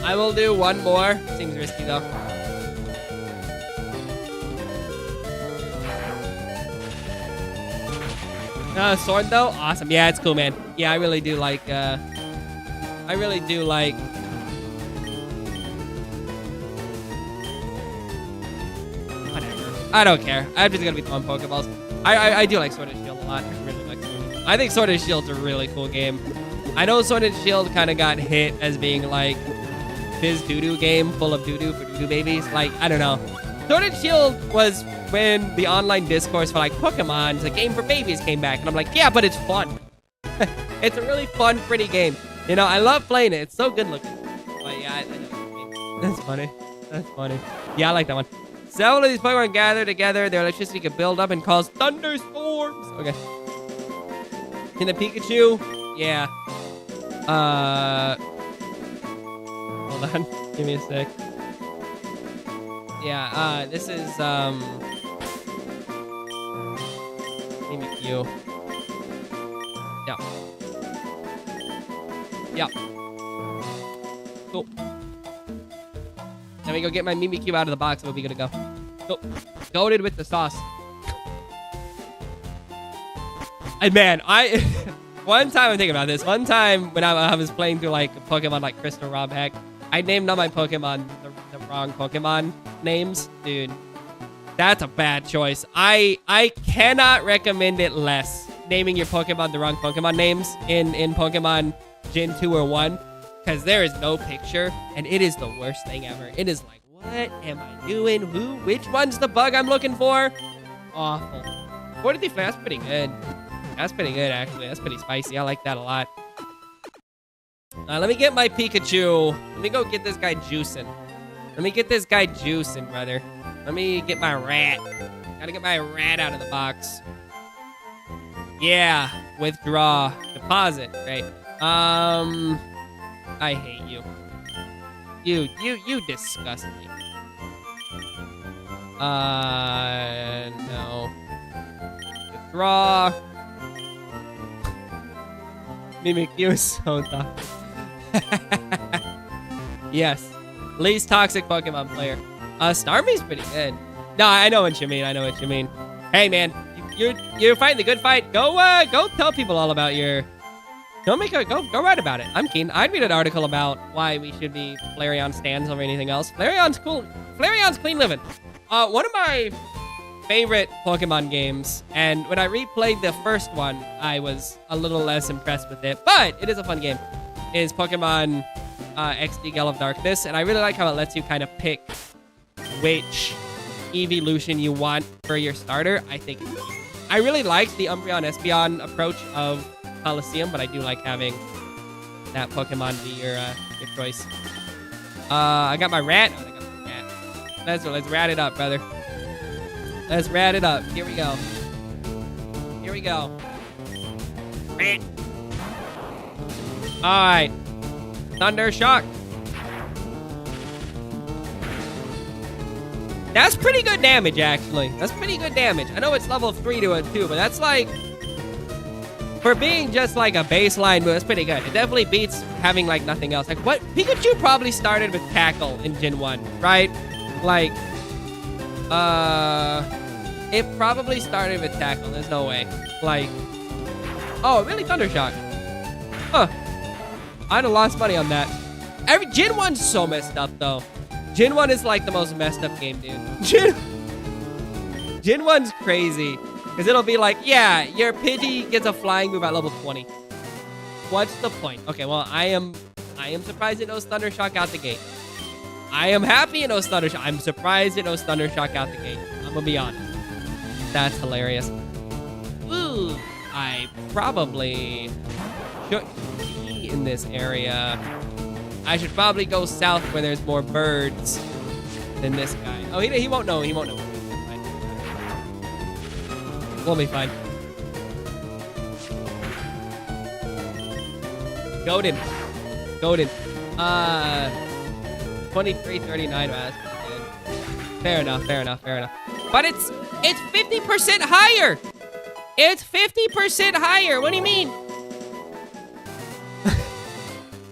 I will do one more. Seems risky though. Sword though? Awesome. Yeah, it's cool, man. Yeah, I really do like, whatever. I don't care. I'm just gonna be throwing Pokeballs. I do like Sword and Shield a lot. I really like Sword and Shield. I think Sword and Shield's a really cool game. I know Sword and Shield kind of got hit as being like this doo-doo game full of doo-doo for doo-doo babies. Like, I don't know. Sword and Shield was when the online discourse for like Pokemon's a game for babies came back. And I'm like, yeah, but it's fun. It's a really fun, pretty game. You know, I love playing it. It's so good looking. But yeah, I know what you mean. That's funny. That's funny. Yeah, I like that one. Several of these Pokemon gather together. Their electricity can build up and cause thunderstorms. Okay. In the Pikachu? Yeah. Hold on. Give me a sec. Yeah, this is, Mimikyu. Yeah. Yeah. Cool. Let me go get my Mimikyu out of the box and we'll be good to go. Cool. Goated with the sauce. And man, one time I'm thinking about this. One time when I was playing through like Pokemon like Crystal ROM hack, I named all my Pokemon the wrong Pokemon names. Dude, that's a bad choice. I cannot recommend it less. Naming your Pokemon the wrong Pokemon names in Pokemon Gen 2 or 1. Because there is no picture. And it is the worst thing ever. It is like, what am I doing? Which one's the bug I'm looking for? Awful. 43 that's pretty good. That's pretty good, actually. That's pretty spicy. I like that a lot. Let me get my Pikachu. Let me go get this guy juicing. Let me get this guy juicing, brother. Let me get my rat. Gotta get my rat out of the box. Yeah. Withdraw. Deposit. Right. I hate you. You disgust me. No. Withdraw. Mimikyu is so tough. Yes. Least toxic Pokemon player. Starmie's pretty good. No, I know what you mean. I know what you mean. Hey, man. You're fighting the good fight. Go tell people all about your... Go write about it. I'm keen. I'd read an article about why we should be Flareon stands over anything else. Flareon's cool. Flareon's clean living. One of my favorite Pokemon games, and when I replayed the first one, I was a little less impressed with it, but it is a fun game, is Pokemon XD Gale of Darkness, and I really like how it lets you kind of pick which evolution you want for your starter. I really like the Umbreon Espeon approach of Coliseum, but I do like having that Pokemon be your choice. I got my rat. Oh, I got my rat. Let's rat it up, brother. Let's rat it up. Here we go. Here we go. All right. Thunder Shock. That's pretty good damage, actually. That's pretty good damage. I know it's level 3 to a 2, but that's like... For being just like a baseline move, that's pretty good. It definitely beats having like nothing else. Like what? Pikachu probably started with Tackle in Gen 1, right? Like... It probably started with Tackle. There's no way. Like... Oh, really? Thunder Shock. Huh. I'd have lost money on that. Gen 1's so messed up, though. Gen 1 is like the most messed up game, dude. Gen 1's crazy. Because it'll be like, yeah, your Pidgey gets a flying move at level 20. What's the point? Okay, well, I am surprised it knows Thunder Shock out the gate. I am happy it knows Thunder Shock. I'm surprised it knows Thunder Shock out the gate. I'm gonna be honest. That's hilarious. Ooh, I probably should be in this area. I should probably go south where there's more birds than this guy. Oh, he won't know. He won't know. We'll be fine. Goaded. 2339. That's pretty good. Fair enough. But it's 50% higher. It's 50% higher. What do you mean?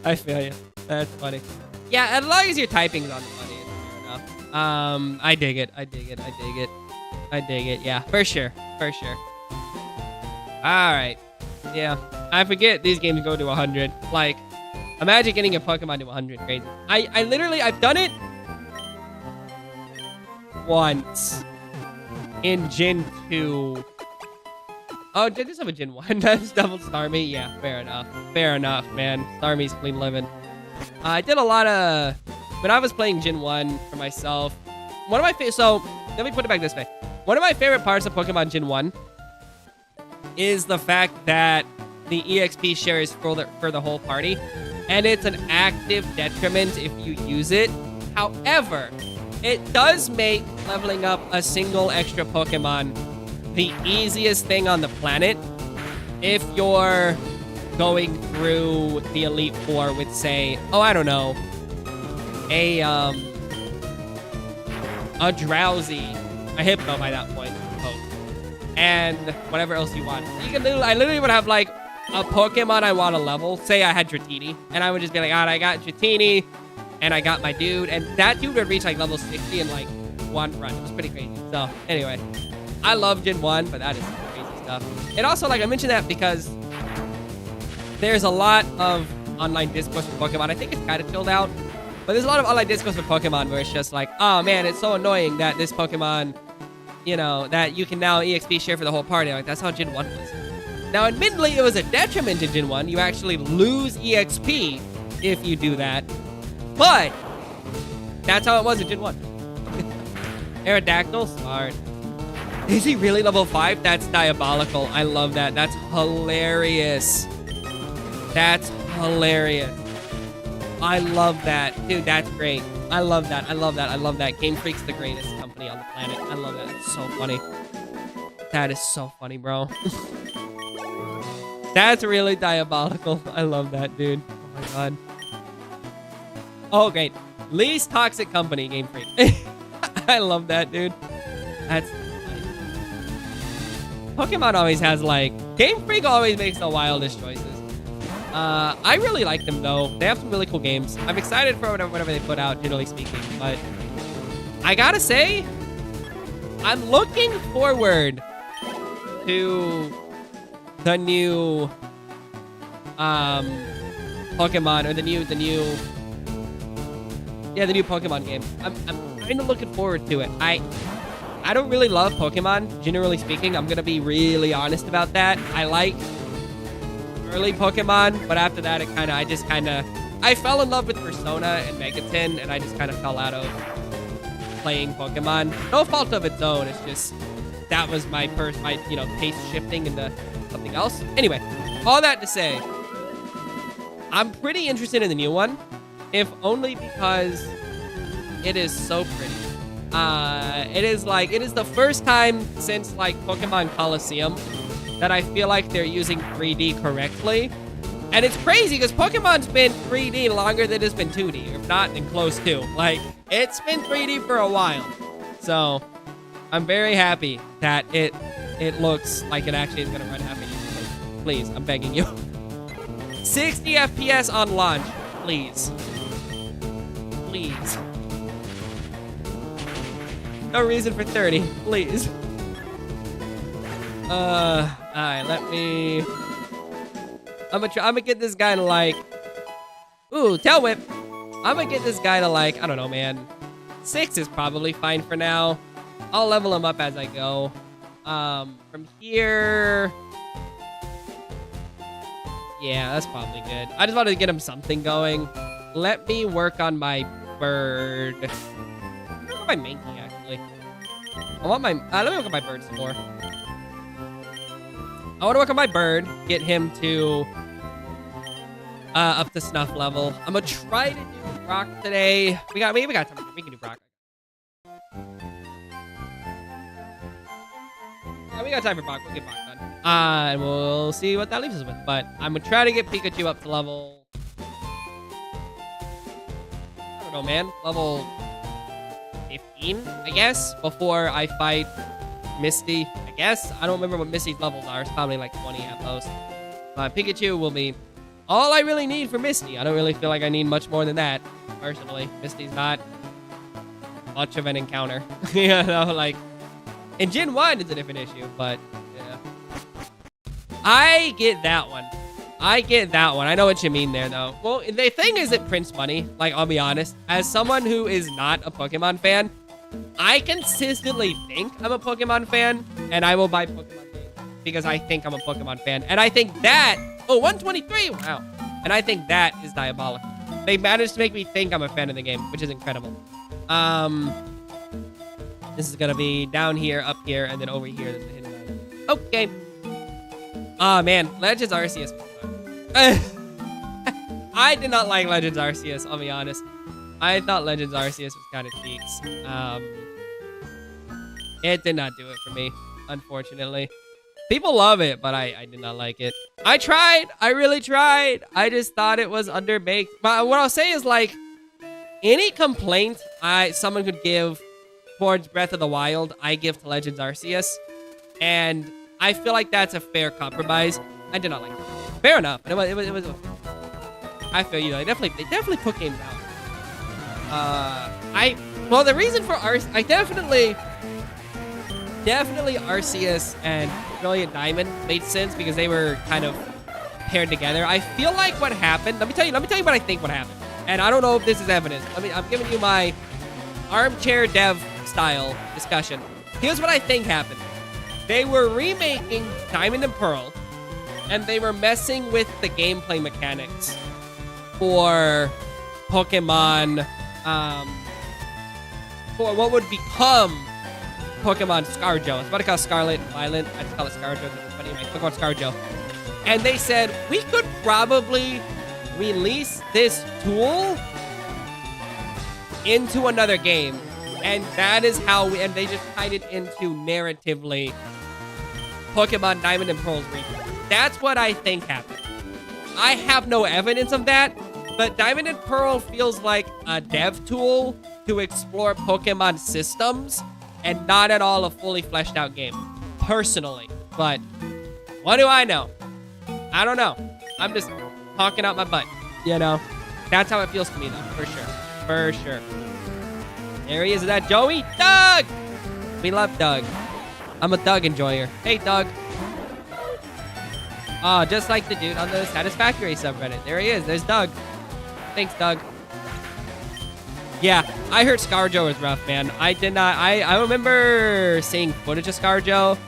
I feel you. That's funny. Yeah, as long as your typing's on the money, it's fair enough. I dig it. Yeah, for sure. Alright. Yeah. I forget these games go to 100. Like, imagine getting a Pokemon to 100. Crazy. I've done it once in Gen 2. Oh, did this have a Gen 1? That's double Starmie? Yeah, fair enough, man. Starmie's clean living. I did a lot of... When I was playing Gen 1 for myself, one of my favorite... So, let me put it back this way. One of my favorite parts of Pokemon Gen 1 is the fact that the EXP share is for the whole party, and it's an active detriment if you use it. However, it does make leveling up a single extra Pokemon the easiest thing on the planet if you're going through the Elite Four with, say, oh, I don't know, a Drowsy, a Hypno by that point, and whatever else you want. You can I literally would have like a Pokemon I want to level. Say I had Dratini, and I would just be like, I got Dratini, and I got my dude, and that dude would reach like level 60 in like one run. It was pretty crazy. So anyway, I love Gen 1, but that is crazy stuff. And also, like, I mentioned that because there's a lot of online discourse with Pokemon. I think it's kind of chilled out, but there's a lot of online discourse with Pokemon where it's just like, oh man, it's so annoying that this Pokemon, you know, that you can now EXP share for the whole party. Like, that's how Gen 1 was. Now, admittedly, it was a detriment to Gen 1. You actually lose EXP if you do that, but that's how it was in Gen 1. Aerodactyl, smart. Is he really level 5? That's diabolical. I love that. That's hilarious. That's hilarious. I love that. Dude, that's great. I love that. Game Freak's the greatest company on the planet. I love that. It's so funny. That is so funny, bro. That's really diabolical. I love that, dude. Oh my god. Oh, great. Least toxic company, Game Freak. I love that, dude. That's Pokemon always has like Game Freak always makes the wildest choices. I really like them though. They have some really cool games. I'm excited for whatever they put out, generally speaking. But I gotta say, I'm looking forward to the new Pokemon or the new Pokemon game. I'm kind of looking forward to it. I don't really love Pokemon, generally speaking. I'm gonna be really honest about that. I like early Pokemon, but after that, I fell in love with Persona and Megaton, and I just kind of fell out of playing Pokemon. No fault of its own. It's just that was my taste shifting into something else. Anyway, all that to say, I'm pretty interested in the new one, if only because it is so pretty. It is the first time since like Pokemon Coliseum that I feel like they're using 3D correctly. And it's crazy because Pokemon's been 3D longer than it's been 2D, if not then close to. Like, it's been 3D for a while. So, I'm very happy that it looks like it actually is going to run happy. Please, I'm begging you. 60 FPS on launch. Please. Please. No reason for 30. Please. Alright, let me... I'm gonna get this guy to like... Ooh, Tail Whip. I'm gonna get this guy to like, I don't know, man. 6 is probably fine for now. I'll level him up as I go. From here... Yeah, that's probably good. I just wanted to get him something going. Let me work on my bird. Let me work on my Mankey, actually. I want my... let me work on my bird some more. I want to work on my bird, get him to up to snuff level. I'm gonna try to do Brock today. We got time. We can do Brock. Yeah, we got time for Brock. We'll get Brock done. And we'll see what that leaves us with. But I'm gonna try to get Pikachu up to level. I don't know, man. Level 15, I guess, before I fight Misty, I guess. I don't remember what Misty's levels are. It's probably like 20 at most. Pikachu will be all I really need for Misty. I don't really feel like I need much more than that, personally. Misty's not much of an encounter. You know, like, in Gen 1, it's a different issue, but, yeah. I get that one. I know what you mean there, though. Well, the thing isn't Prince Money. Like, I'll be honest. As someone who is not a Pokemon fan, I consistently think I'm a Pokemon fan, and I will buy Pokemon games because I think I'm a Pokemon fan. And I think that... Oh, 123! Wow. And I think that is diabolical. They managed to make me think I'm a fan of the game, which is incredible. This is going to be down here, up here, and then over here. Okay. Oh, man. Legends Arceus. I did not like Legends Arceus, I'll be honest. I thought Legends Arceus was kind of cheeks. It did not do it for me, unfortunately. People love it, but I did not like it. I tried. I really tried. I just thought it was underbaked. But what I'll say is, like, any complaint someone could give towards Breath of the Wild, I give to Legends Arceus. And I feel like that's a fair compromise. I did not like it. Fair enough. But it was I feel you. They definitely put games out. Well, the reason for definitely Arceus and Brilliant Diamond made sense because they were kind of paired together. I feel like what happened, let me tell you what I think what happened. And I don't know if this is evidence. I'm giving you my armchair dev style discussion. Here's what I think happened. They were remaking Diamond and Pearl, and they were messing with the gameplay mechanics for Pokemon, for what would become Pokemon ScarJo. I was about to call it Scarlet and Violet. I just call it ScarJo because it's funny. Pokemon ScarJo. And they said, we could probably release this tool into another game. And that is how and they just tied it into narratively Pokemon Diamond and Pearl's reboot. That's what I think happened. I have no evidence of that, but Diamond and Pearl feels like a dev tool to explore Pokemon systems and not at all a fully fleshed out game, personally. But what do I know? I don't know. I'm just talking out my butt, you know? That's how it feels to me, though, for sure. For sure. There he is. Is that Joey? Doug! We love Doug. I'm a Doug enjoyer. Hey, Doug. Oh, just like the dude on the Satisfactory subreddit. There he is. There's Doug. Thanks, Doug. Yeah, I heard ScarJo was rough, man. I did not. I remember seeing footage of ScarJo,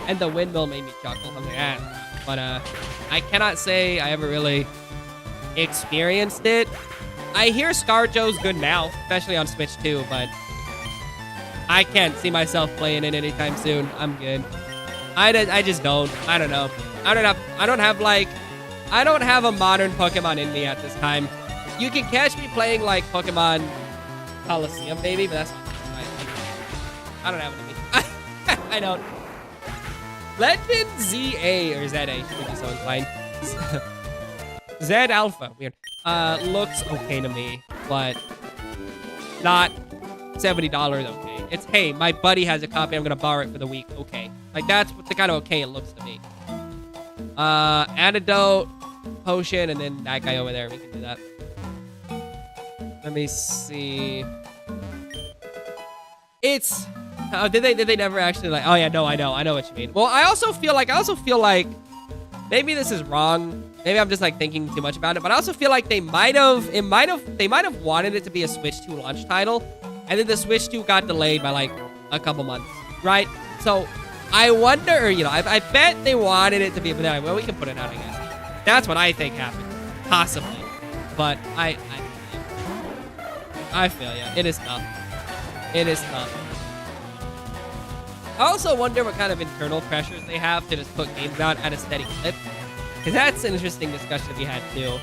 and the windmill made me chuckle. I'm like, ah. But I cannot say I ever really experienced it. I hear ScarJo's good now, especially on Switch 2, but I can't see myself playing it anytime soon. I'm good. I just don't. I don't know. I don't have a modern Pokemon in me at this time. You can catch me playing like Pokemon Coliseum, maybe, but that's not I don't have it in me. I don't. Legend ZA or ZA should be so inclined. Z Alpha, weird. Looks okay to me, but not $70 okay. It's, hey, my buddy has a copy, I'm gonna borrow it for the week, okay. Like, that's the kind of okay it looks to me. Antidote, potion, and then that guy over there, we can do that. Let me see. It's, oh, did they never actually like, oh yeah, no, I know what you mean. Well, I also feel like, maybe this is wrong. Maybe I'm just like thinking too much about it, but I also feel like they might have wanted it to be a Switch 2 launch title, and then the Switch 2 got delayed by like a couple months, right? So I wonder, you know, I bet they wanted it to be, but they're like, well, we can put it out, I guess. That's what I think happened, possibly. But I feel ya. It is tough. It is tough. I also wonder what kind of internal pressures they have to just put games out at a steady clip. Because that's an interesting discussion to be had, too.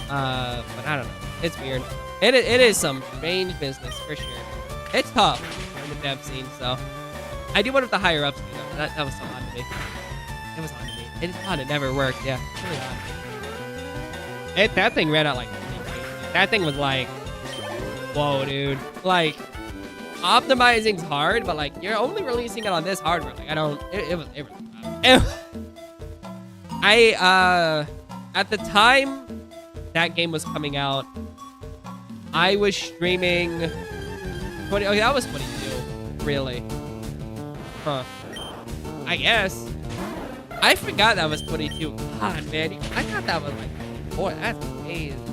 But I don't know. It's weird. It is some strange business, for sure. It's tough in the dev scene, so. I do wonder if the higher-ups do that. That was so odd to me. It was odd to me. It's odd. It never worked. Yeah, it's really odd. That thing ran out like 20 days. That thing was like, whoa, dude. Like, optimizing's hard, but like, you're only releasing it on this hardware. Like, I don't. It was. At the time that game was coming out, I was streaming 20. Okay, that was 22. Really? Huh. I guess. I forgot that was 22. God, man. I thought that was like, boy, that's amazing.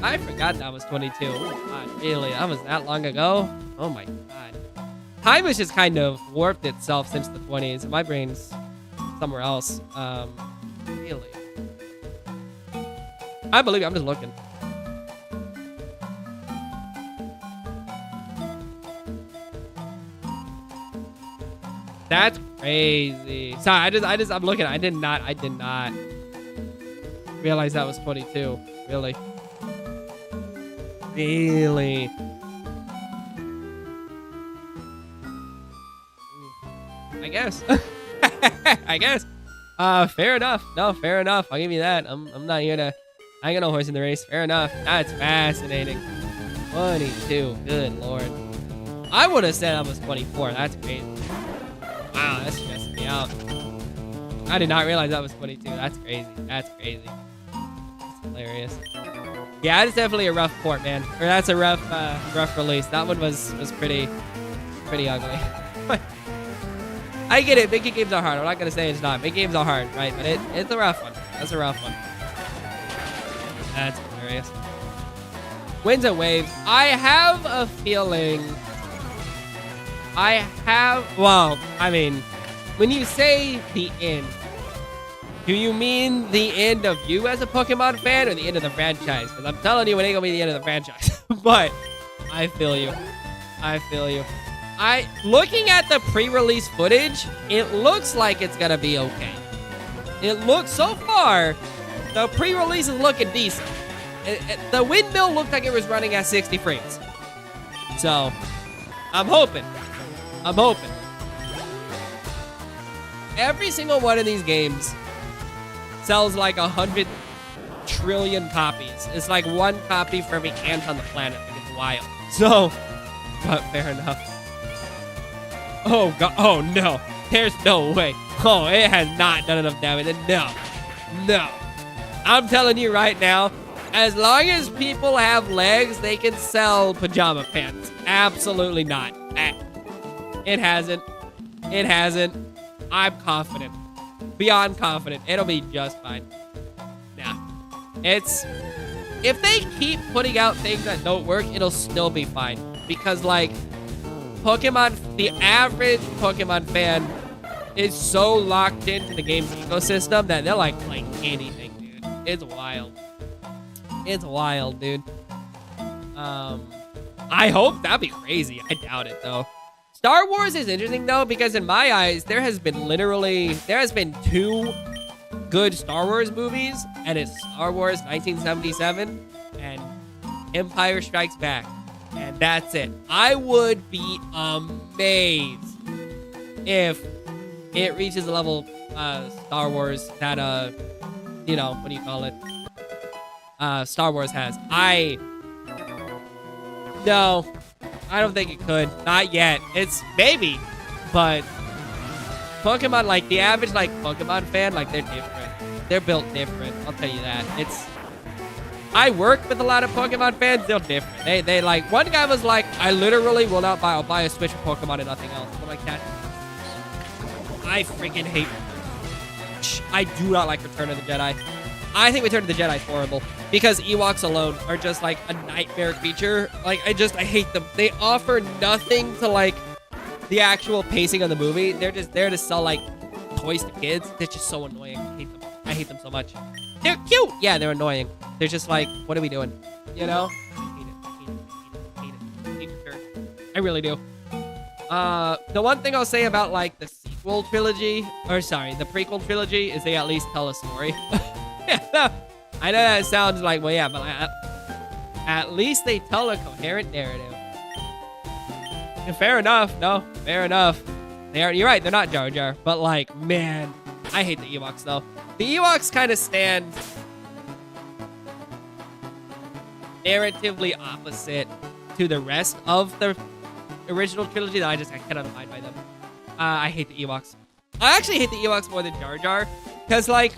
I forgot that was 22. Oh, God, really? That was that long ago? Oh, my God. Time has just kind of warped itself since the 20s. My brain's somewhere else. Really? I believe you. I'm just looking. That's crazy. Sorry, I'm looking. I did not realize that was 22. Really? Really? I guess. I guess. Fair enough. No, fair enough. I'll give you that. I'm not here to. I ain't got no horse in the race. Fair enough. That's fascinating. 22. Good lord. I would have said I was 24. That's crazy. Wow, that's stressing me out. I did not realize that was 22. That's crazy. That's crazy. That's hilarious. Yeah, it's definitely a rough port, man. Or that's a rough release. That one was pretty ugly. I get it. Big games are hard. I'm not gonna say it's not. Big games are hard, right? But it's a rough one. That's a rough one. That's hilarious. Winds and waves. I have a feeling. Well, I mean, when you say the end, do you mean the end of you as a Pokemon fan or the end of the franchise? Because I'm telling you, it ain't gonna be the end of the franchise. But I feel you. I feel you. Looking at the pre-release footage, it looks like it's gonna be okay. It looks, so far, the pre-release is looking decent. The windmill looked like it was running at 60 frames. So, I'm hoping. Every single one of these games sells like 100 trillion copies. It's like one copy for every ant on the planet. Like, it's wild. So, but fair enough. Oh, God. Oh, no. There's no way. Oh, it has not done enough damage. No. No. I'm telling you right now, as long as people have legs, they can sell pajama pants. Absolutely not. It hasn't. It hasn't. I'm confident. Beyond confident. It'll be just fine. Nah. It's... If they keep putting out things that don't work, it'll still be fine. Because, like, Pokemon... The average Pokemon fan is so locked into the game's ecosystem that they'll, like anything, dude. It's wild. It's wild, dude. I hope that'd be crazy. I doubt it, though. Star Wars is interesting, though, because in my eyes, there has been 2 good Star Wars movies, and it's Star Wars 1977 and Empire Strikes Back, and that's it. I would be amazed if it reaches a level Star Wars that, you know, what do you call it? Star Wars has. No, I don't think it could. Not yet. It's maybe, but Pokemon, like the average like Pokemon fan, like they're different. They're built different. I'll tell you that. I work with a lot of Pokemon fans. They're different. They like, one guy was like, I literally will not buy. I'll buy a Switch for Pokemon and nothing else. I'm like that. I freaking hate. I do not like Return of the Jedi. I think Return of the Jedi is horrible because Ewoks alone are just like a nightmare creature. Like I hate them. They offer nothing to like the actual pacing of the movie. They're just there to sell like toys to kids. They're just so annoying. I hate them. I hate them so much. They're cute. Yeah, they're annoying. They're just like, what are we doing? You know? I hate it. I really do. The one thing I'll say about like the sequel trilogy, or sorry, the prequel trilogy, is they at least tell a story. I know that sounds like, well, yeah, but at least they tell a coherent narrative. And fair enough. No, fair enough. You're right. They're not Jar Jar, but like, man, I hate the Ewoks though. The Ewoks kind of stand narratively opposite to the rest of the original trilogy that I cannot abide by them. I hate the Ewoks. I actually hate the Ewoks more than Jar Jar because like,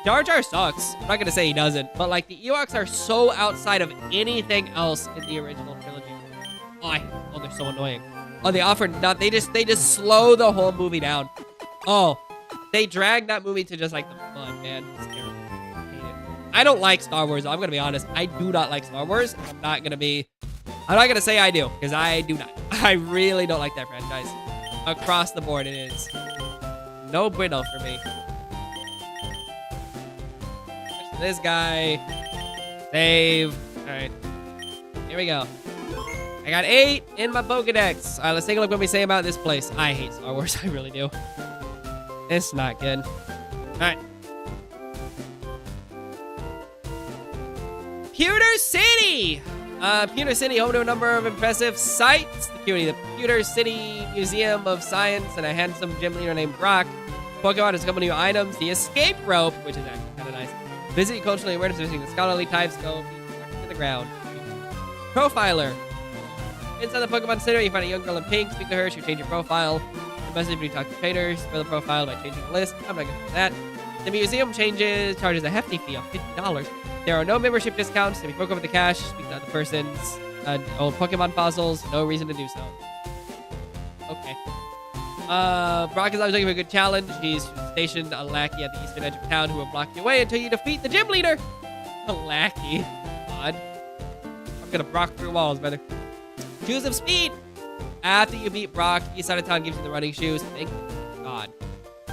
Jar Jar sucks. I'm not gonna say he doesn't, but like the Ewoks are so outside of anything else in the original trilogy. Oh, they're so annoying. Oh, they offer not. They just slow the whole movie down. Oh, they drag that movie to just like the fun, man. It's terrible. I hate it. I don't like Star Wars. I'm gonna be honest. I do not like Star Wars. I'm not gonna say I do because I do not. I really don't like that franchise. Across the board, it is no bueno for me. This guy. Save. Alright. Here we go. I got 8 in my Pokedex. Alright, let's take a look what we say about this place. I hate Star Wars. I really do. It's not good. Alright. Pewter City! Pewter City, home to a number of impressive sites. The Pewter City Museum of Science and a handsome gym leader named Brock. Pokemon has a couple new items. The escape rope, which is actually kind of nice. Visit culturally awareness visiting the scholarly types. Go to the ground. Profiler. Inside the Pokemon Center, you find a young girl in pink. Speak to her. She'll change your profile. The message when you talk to traders. For the profile by changing the list. I'm not going to do that. The museum charges a hefty fee of $50. There are no membership discounts. If you Pokemon with the cash, speak to other persons. Old Pokemon fossils. No reason to do so. Okay. Brock is always looking for a good challenge. He's stationed a lackey at the eastern edge of town who will block your way until you defeat the gym leader. A lackey. Odd. I'm gonna Brock through walls, brother. Shoes of speed. After you beat Brock, east side of town gives you the running shoes. Thank God.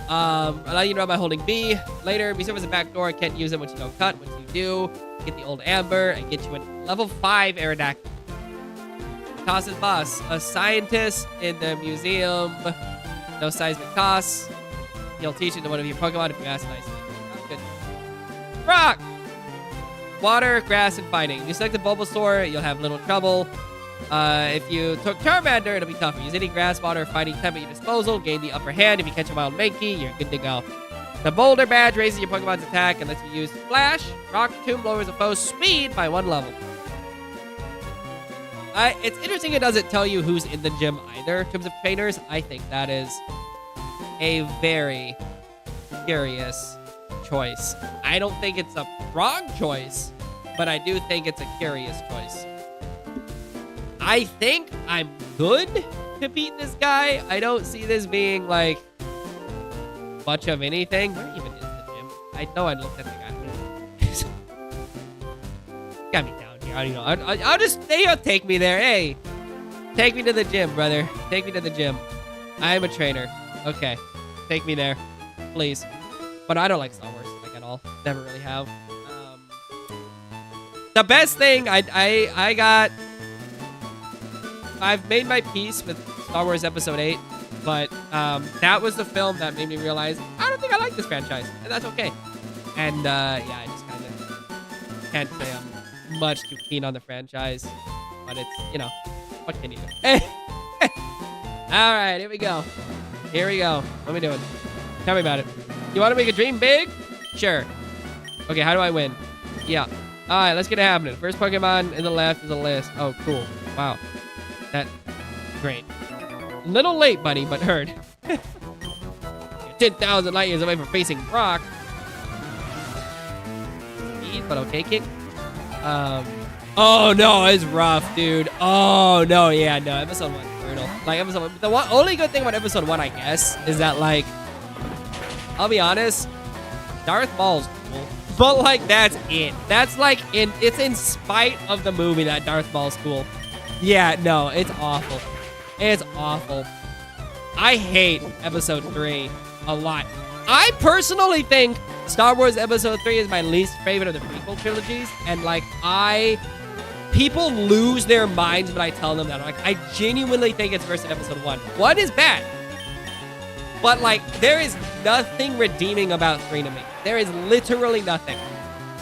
Allow you to run by holding B. Later, museum has a back door. Can't use it once you don't cut. Once you do, get the old Amber and get you a level 5 Aerodactyl. Toss's boss. A scientist in the museum. No seismic toss. He'll teach it to one of your Pokemon if you ask nicely. Oh, good. Brock! Water, grass, and fighting. If you select the Bulbasaur, you'll have little trouble. If you took Charmander, it'll be tougher. Use any grass, water, or fighting type at your disposal. Gain the upper hand. If you catch a wild Mankey, you're good to go. The Boulder Badge raises your Pokemon's attack and lets you use Splash. Rock Tomb lowers a foe's speed by 1 level. It's interesting it doesn't tell you who's in the gym either in terms of trainers. I think that is a very curious choice. I don't think it's a wrong choice, but I do think it's a curious choice. I think I'm good to beat this guy. I don't see this being like much of anything. Where even is the gym? I know I looked at the guy. Got me down here. I don't know. I'll just take me there. Hey, take me to the gym, brother. Take me to the gym. I am a trainer. Okay, take me there, please. But I don't like Star Wars like at all. Never really have. The best thing I've made my peace with Star Wars Episode 8, but that was the film that made me realize I don't think I like this franchise, and that's okay. And yeah, I just kind of can't say I'm much too keen on the franchise, but it's, you know, what can you do? All right, here we go. Here we go. What am I doing? Tell me about it. You want to make a dream big? Sure. Okay, how do I win? Yeah. All right, let's get it happening. First Pokemon in the left is a list. Oh, cool. Wow. That's great. Little late, buddy, but heard. 10,000 light years away from facing Brock. Speed, but okay, King. Oh no, it's rough, dude. Oh no, yeah, no. Episode 1 is brutal. Like episode 1. The only good thing about episode 1, I guess, is that like, I'll be honest, Darth Maul's cool, but like that's it. That's like it's in spite of the movie that Darth Maul's cool. Yeah, no, it's awful. It's awful. I hate episode 3 a lot. I personally think Star Wars Episode 3 is my least favorite of the prequel trilogies, and like people lose their minds when I tell them that. Like I genuinely think it's worse than Episode 1. 1 is bad, but like there is nothing redeeming about 3 to me. There is literally nothing.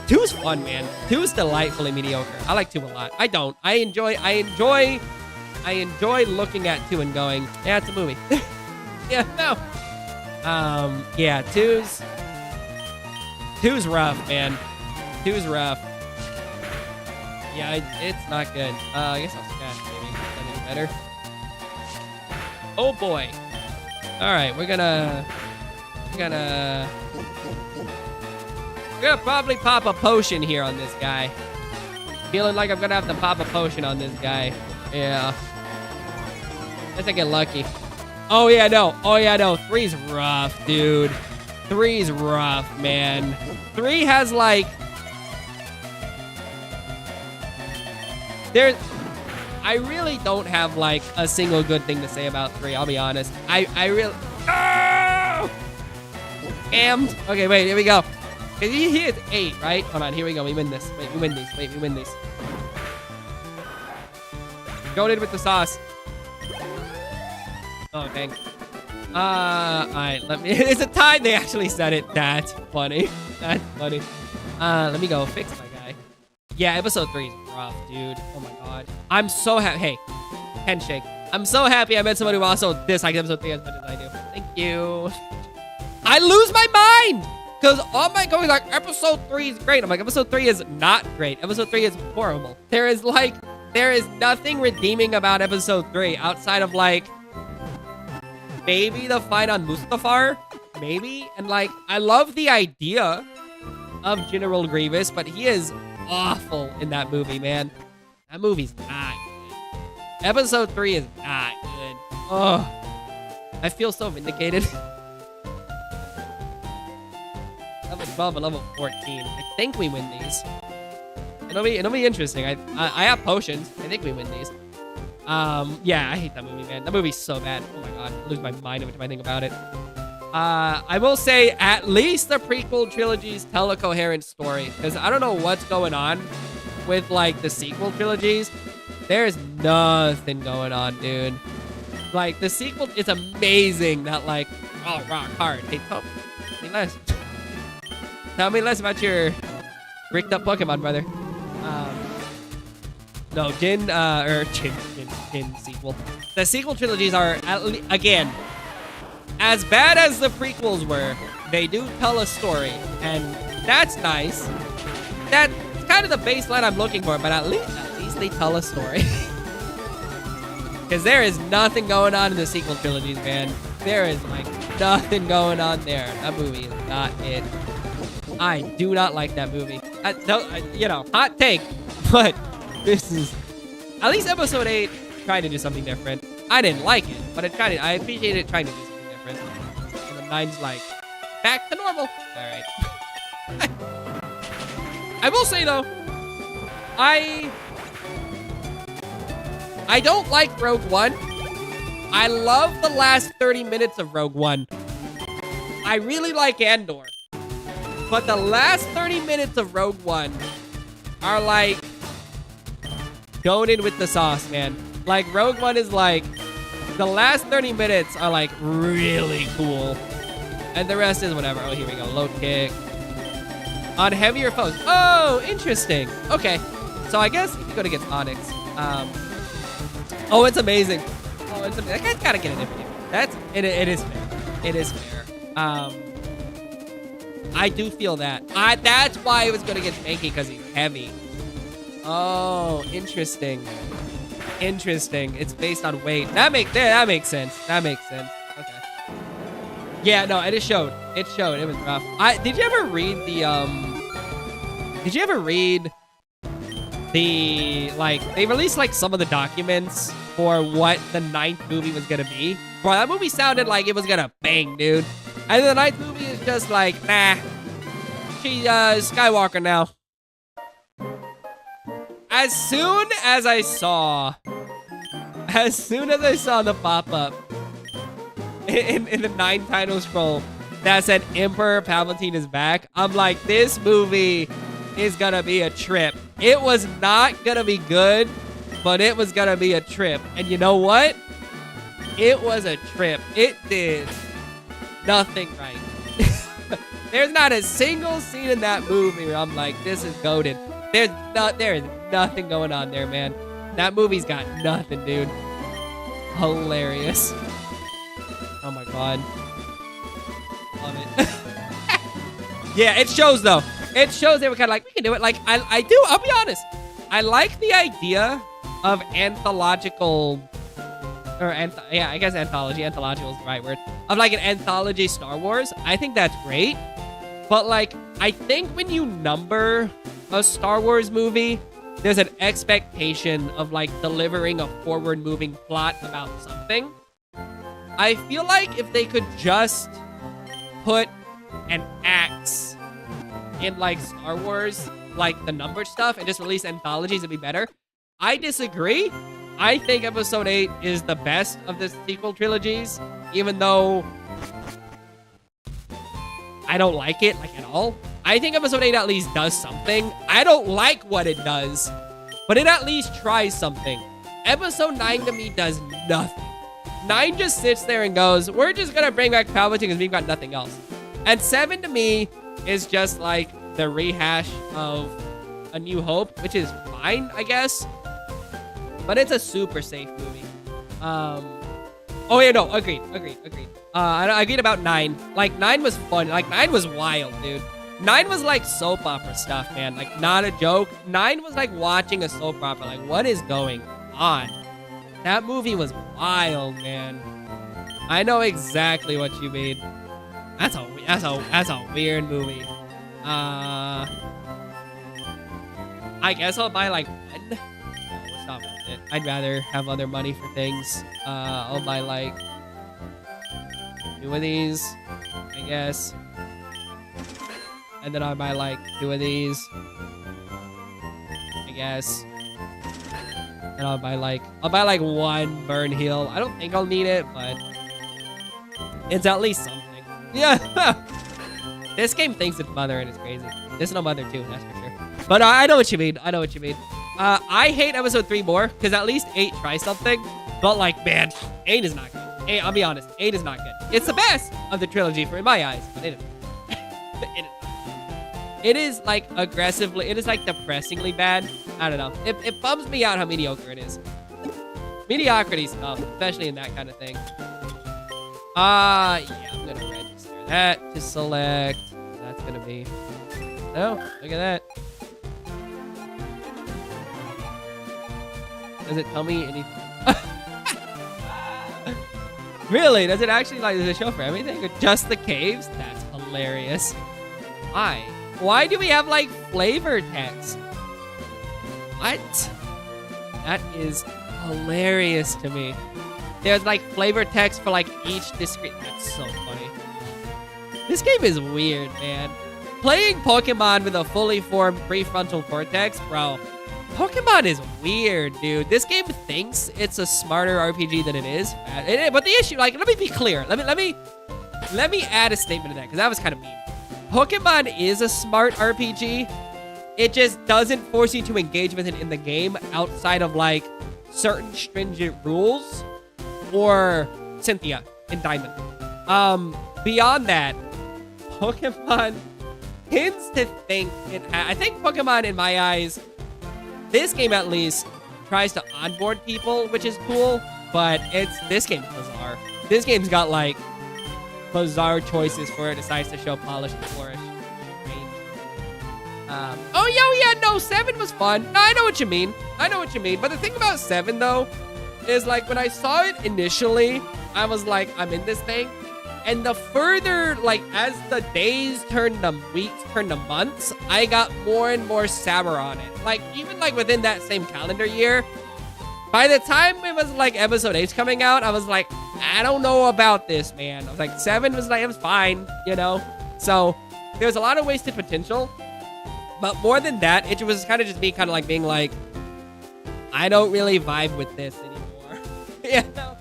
2's fun, man. 2's delightfully mediocre. I like 2 a lot. I don't. I enjoy looking at 2 and going, yeah, it's a movie. Yeah, no. Yeah, 2's rough, man. 2's rough. Yeah, it's not good. I guess I'll smash, maybe. Something better. Oh, boy. All right, we're gonna probably pop a potion here on this guy. Feeling like I'm gonna have to pop a potion on this guy. Yeah. Guess I get lucky. Oh, yeah, no. Oh, yeah, no. 3's rough, dude. 3's rough, man. 3 has, like... I really don't have, like, a single good thing to say about 3, I'll be honest. I really... Oh! Scammed. Okay, wait, here we go. He hit 8, right? Hold on, here we go. We win this. Wait, we win these. Wait, we win these. Going in with the sauce. Oh, dang. Alright, let me... It's a tie. They actually said it. That's funny. That's funny. Let me go fix my guy. Yeah, episode 3 is rough, dude. Oh my god. I'm so happy. Hey, handshake. I'm so happy I met somebody who also disliked episode 3 as much as I do. Thank you. I lose my mind! Because all my going like, episode 3 is great. I'm like, episode 3 is not great. Episode 3 is horrible. There is nothing redeeming about episode 3 outside of like, maybe the fight on Mustafar, maybe. And like, I love the idea of General Grievous, but he is awful in that movie, man. That movie's not good. Episode 3 is not good. Oh, I feel so vindicated. Level 12 and level 14. I think we win these. It'll be interesting. I have potions. I think we win these. Yeah, I hate that movie, man. That movie's so bad. Oh my god, I lose my mind every time I think about it. I will say at least the prequel trilogies tell a coherent story, because I don't know what's going on with like the sequel trilogies. There's nothing going on, dude. Like the sequel, it's amazing that like, oh, rock hard. Hey, tell me less. Tell me less about your bricked up Pokemon, brother. No, Jin sequel. The sequel trilogies are, again, as bad as the prequels were, they do tell a story, and that's nice. That's kind of the baseline I'm looking for, but at least they tell a story. Because there is nothing going on in the sequel trilogies, man. There is, like, nothing going on there. That movie is not it. I do not like that movie. You know, hot take, but this is... At least episode 8 tried to do something different. I didn't like it, but I appreciate it trying to do something different. And the 9's like, back to normal. All right. I will say, though, I don't like Rogue One. I love the last 30 minutes of Rogue One. I really like Andor. But the last 30 minutes of Rogue One are like goated with the sauce, man. Like, Rogue One is like, the last 30 minutes are like really cool. And the rest is whatever. Oh, here we go. Low kick. On heavier foes. Oh, interesting. Okay. So I guess you can go against Onyx. Oh, it's amazing. Oh, it's amazing. I gotta get an infinite. It is fair. It is fair. I do feel that. That's why it was going against Mankey, because he's heavy. Oh, interesting. Interesting. It's based on weight. That makes sense. That makes sense. Okay. Yeah, no, it showed. It showed. It was rough. Did you ever read the like, they released like some of the documents for what the 9th movie was gonna be? Bro, that movie sounded like it was gonna bang, dude. And then the 9th movie is just like, nah. She's Skywalker now. As soon as I saw the pop-up in the 9 title scroll that said Emperor Palpatine is back, I'm like, this movie is gonna be a trip. It was not gonna be good, but it was gonna be a trip. And you know what? It was a trip. It did nothing right. There's not a single scene in that movie where I'm like, this is goated. There is nothing going on there, man. That movie's got nothing, dude. Hilarious. Oh my god. Love it. Yeah, it shows though. It shows they were kind of like, we can do it. Like, I do, I'll be honest. I like the idea of anthological, or yeah, I guess anthology. Anthological is the right word. Of like an anthology Star Wars. I think that's great. But like, I think when you number a Star Wars movie, there's an expectation of like delivering a forward-moving plot about something. I feel like if they could just put an axe in like Star Wars, like the numbered stuff, and just release anthologies, it'd be better. I disagree. I think episode 8 is the best of the sequel trilogies, even though I don't like it, like, at all. I think episode 8 at least does something. I don't like what it does, but it at least tries something. Episode 9 to me does nothing. 9 just sits there and goes, we're just gonna bring back Palpatine because we've got nothing else. And 7 to me is just like the rehash of A New Hope, which is fine, I guess. But it's a super safe movie. Oh yeah, no, agreed. I agreed about 9. Like, 9 was fun. Like, 9 was wild, dude. 9 was like soap opera stuff, man. Like, not a joke. 9 was like watching a soap opera. Like, what is going on? That movie was wild, man. I know exactly what you mean. That's a weird movie. I guess I'll buy like 1. No, it's not worth it. I'd rather have other money for things. I'll buy like 2 of these, I guess. And then I'll buy like 2 of these, I guess. And I'll buy like 1 burn heal. I don't think I'll need it, but it's at least something. Yeah. This game thinks it's Mother and it's crazy. There's no Mother too, that's for sure. But I know what you mean. I hate episode 3 more because at least 8 tries something. But like, man, 8 is not good. 8, I'll be honest, 8 is not good. It's the best of the trilogy in my eyes, but it is. It is like aggressively, it is like depressingly bad. I don't know. It bums me out how mediocre it is. Mediocrity's tough, especially in that kind of thing. Yeah, I'm gonna register that to select. That's gonna be. Oh, look at that. Does it tell me anything? Really? Does it actually, like, does it show for everything? Or just the caves? That's hilarious. Why? Why do we have, like, flavor text? What? That is hilarious to me. There's, like, flavor text for, like, each discrete... That's so funny. This game is weird, man. Playing Pokemon with a fully formed prefrontal cortex, bro. Pokemon is weird, dude. This game thinks it's a smarter RPG than it is. But the issue, like, let me be clear. Let me add a statement to that, because that was kind of mean. Pokemon is a smart RPG. It just doesn't force you to engage with it in the game outside of, like, certain stringent rules or Cynthia in Diamond. Beyond that, Pokemon tends to think I think Pokemon, in my eyes, this game at least, tries to onboard people, which is cool, but this game's bizarre. This game's got, like, bizarre choices where it decides to show polish and flourish. Strange. Oh, yeah, no, 7 was fun. No, I know what you mean. But the thing about 7, though, is, like, when I saw it initially, I was like, I'm in this thing. And the further, like, as the days turned to weeks, turned to months, I got more and more sour on it. Like, even, like, within that same calendar year, by the time it was, like, episode 8 coming out, I was like, I don't know about this, man. I was like, 7 was, like, it was fine, you know? So, there's a lot of wasted potential. But more than that, it was kind of just me kind of, like, being like, I don't really vibe with this anymore. You know?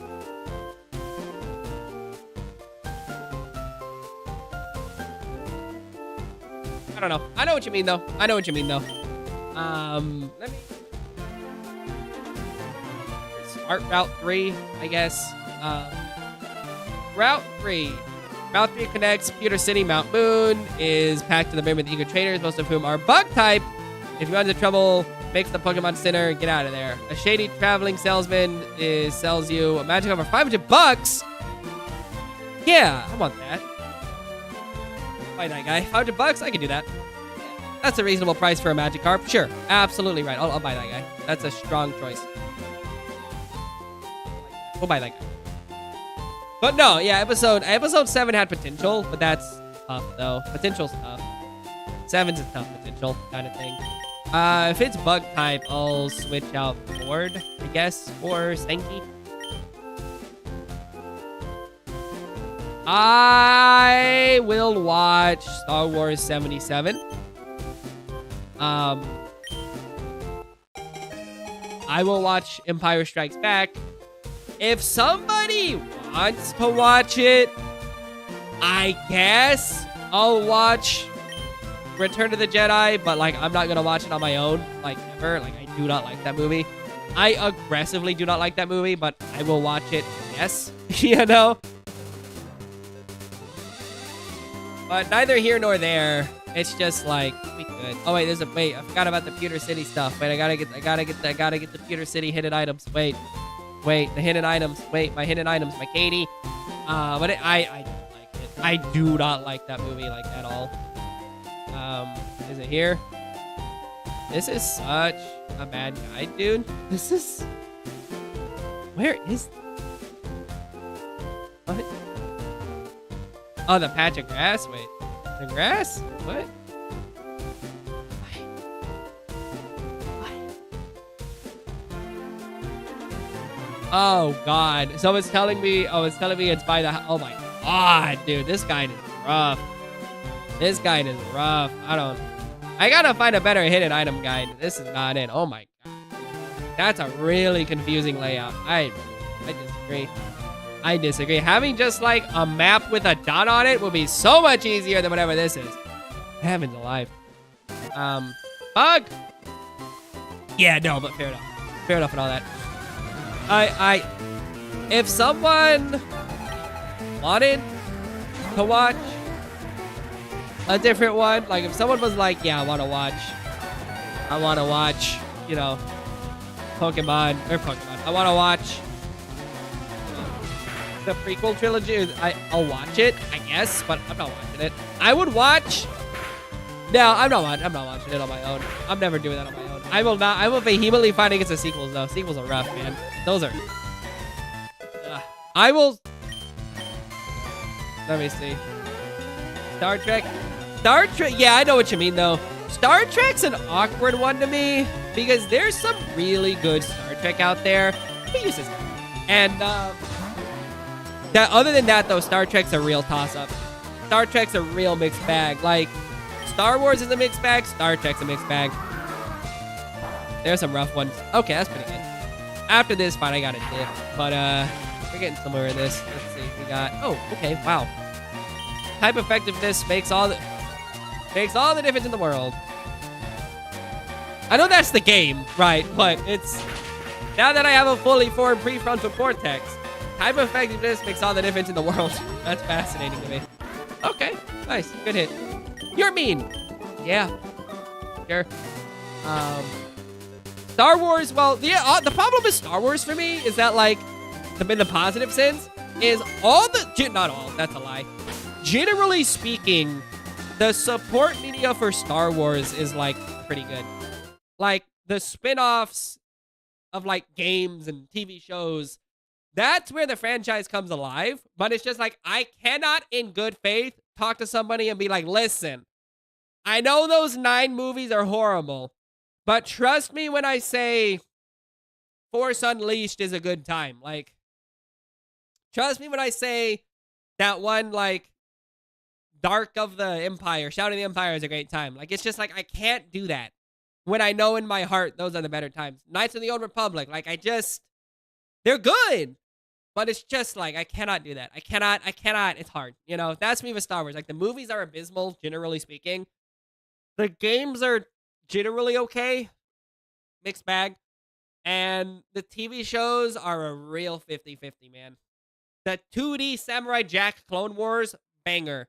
I don't know. I know what you mean, though. Let me start Route 3, I guess. Route 3. Route 3 connects Pewter City, Mount Moon, is packed to the brim with eager trainers, most of whom are bug type. If you run into trouble, makes the Pokemon Center, get out of there. A shady traveling salesman sells you a magic for $500. Yeah, I want that. Buy that guy. $500? I can do that. That's a reasonable price for a Magikarp. Sure, absolutely right. I'll buy that guy. That's a strong choice. We'll buy that guy. But no, yeah, episode 7 had potential, but that's tough though. Potential's tough. 7's a tough potential kind of thing. If it's bug type, I'll switch out Ford, I guess, for Stanky. I will watch Star Wars 77. I will watch Empire Strikes Back. If somebody wants to watch it, I guess I'll watch Return of the Jedi, but, like, I'm not gonna watch it on my own, like, ever. Like, I do not like that movie. I aggressively do not like that movie, but I will watch it, yes, you know? But neither here nor there. It's just like, we could. Oh wait, I forgot about the Pewter City stuff. Wait, I gotta get the Pewter City hidden items. Wait, the hidden items. Wait, my hidden items, my Katie. But I don't like it. I do not like that movie, like, at all. Is it here? This is such a bad guide, dude. This is... Where is... What? Oh, the patch of grass? Wait. The grass? What? Oh, God. So it's telling me... Oh, it's telling me it's by the... Oh, my God, dude. This guide is rough. I gotta find a better hidden item guide. This is not it. Oh, my God. That's a really confusing layout. I disagree. Having just, like, a map with a dot on it would be so much easier than whatever this is. Heaven's alive. Bug. Yeah, no, but fair enough. Fair enough and all that. If someone wanted to watch a different one, like if someone was like, yeah, I want to watch, you know, Pokemon. I want to watch the prequel trilogy. I'll watch it, I guess, but I'm not watching it. I would watch. No, I'm not watching it on my own. I'm never doing that on my own. I will vehemently fight against the sequels, though. Sequels are rough, man. Those are... I will Let me see. Star Trek. Star Trek. Yeah, I know what you mean, though. Star Trek's an awkward one to me because there's some really good Star Trek out there. Let me use this. And that. Other than that, though, Star Trek's a real toss-up. Star Trek's a real mixed bag. Like, Star Wars is a mixed bag. Star Trek's a mixed bag. There's some rough ones. Okay, that's pretty good. After this fight, I got a dip. But, we're getting somewhere in this. Let's see. We got... Oh, okay. Wow. Type effectiveness makes all the difference in the world. I know that's the game, right? But it's... Now that I have a fully formed prefrontal cortex, type effectiveness makes all the difference in the world. That's fascinating to me. Okay. Nice. Good hit. You're mean. Yeah. Sure. Star Wars, well, the problem with Star Wars for me is that, like, in the positive sense, is all the... Not all. That's a lie. Generally speaking, the support media for Star Wars is, like, pretty good. Like, the spin-offs of, like, games and TV shows, that's where the franchise comes alive. But it's just like, I cannot, in good faith, talk to somebody and be like, listen, I know those 9 movies are horrible, but trust me when I say Force Unleashed is a good time. Like, trust me when I say that one, like, Dark of the Empire, Shout of the Empire is a great time. Like, it's just like, I can't do that when I know in my heart those are the better times. Knights of the Old Republic, like, they're good, but it's just like, I cannot do that. I cannot, it's hard. You know, that's me with Star Wars. Like, the movies are abysmal, generally speaking. The games are generally okay, mixed bag. And the TV shows are a real 50-50, man. The 2D Samurai Jack Clone Wars, banger.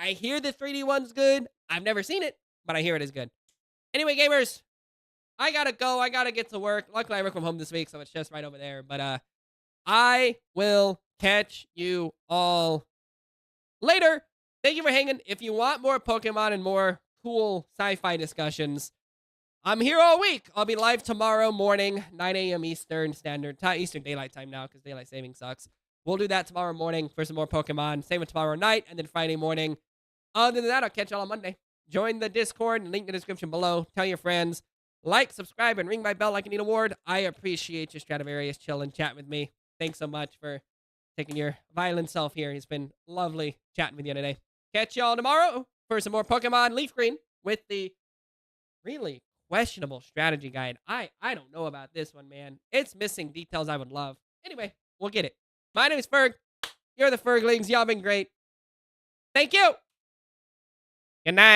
I hear the 3D one's good. I've never seen it, but I hear it is good. Anyway, gamers, I gotta go. I gotta get to work. Luckily, I work from home this week, so it's just right over there. But I will catch you all later. Thank you for hanging. If you want more Pokemon and more cool sci-fi discussions, I'm here all week. I'll be live tomorrow morning, 9 a.m. Eastern Standard Time, Eastern Daylight Time now, because Daylight Saving sucks. We'll do that tomorrow morning for some more Pokemon. Same with tomorrow night, and then Friday morning. Other than that, I'll catch y'all on Monday. Join the Discord, link in the description below. Tell your friends. Like, subscribe, and ring my bell like you need a ward. I appreciate you, Stradivarius, chill and chat with me. Thanks so much for taking your violent self here. It's been lovely chatting with you today. Catch y'all tomorrow for some more Pokemon LeafGreen with the really questionable strategy guide. I don't know about this one, man. It's missing details I would love. Anyway, we'll get it. My name is Ferg. You're the Ferglings. Y'all been great. Thank you. Good night.